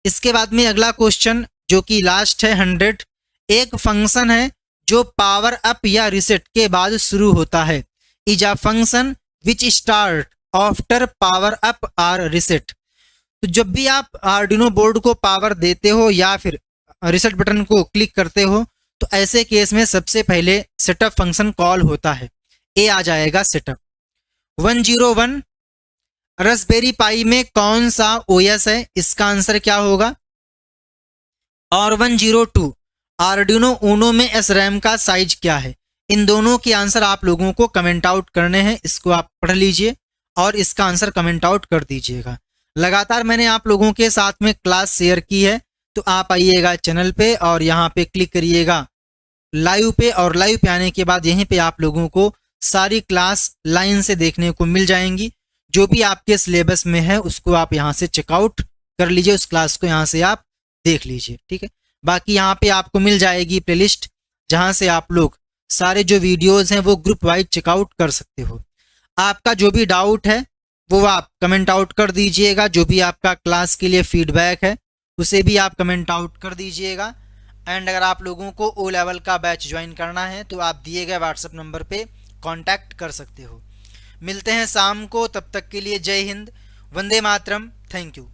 इसके बाद में अगला क्वेश्चन जो कि लास्ट है 100, एक फंक्शन है जो पावर अप या रिसेट के बाद शुरू होता है, is a function which start after power up और रिसेट। तो जब भी आप आर्डिनो बोर्ड को पावर देते हो या फिर रिसेट बटन को क्लिक करते हो तो ऐसे केस में सबसे पहले सेटअप फंक्शन कॉल होता है, ए आ जाएगा सेटअप। 101 रास्पबेरी पाई में कौन सा OS है, इसका आंसर क्या होगा। और 102 आर्डिनो ऊनो में SRAM का साइज क्या है। इन दोनों के आंसर आप लोगों को कमेंट आउट करने हैं, इसको आप पढ़ लीजिए और इसका आंसर कमेंट आउट कर दीजिएगा। लगातार मैंने आप लोगों के साथ में क्लास शेयर की है, तो आप आइएगा चैनल पे और यहाँ पे क्लिक करिएगा लाइव पे, और लाइव पे आने के बाद यहीं पे आप लोगों को सारी क्लास लाइन से देखने को मिल जाएंगी। जो भी आपके सिलेबस में है उसको आप यहाँ से चेकआउट कर लीजिए, उस क्लास को यहाँ से आप देख लीजिए, ठीक है। बाकी यहाँ पे आपको मिल जाएगी प्लेलिस्ट जहाँ से आप लोग सारे जो वीडियोस हैं वो ग्रुप वाइज चेकआउट कर सकते हो। आपका जो भी डाउट है वो आप कमेंट आउट कर दीजिएगा, जो भी आपका क्लास के लिए फीडबैक है उसे भी आप कमेंट आउट कर दीजिएगा। एंड अगर आप लोगों को O लेवल का बैच ज्वाइन करना है तो आप दिए गए व्हाट्सएप नंबर पे कांटेक्ट कर सकते हो। मिलते हैं शाम को, तब तक के लिए जय हिंद, वंदे मातरम, थैंक यू।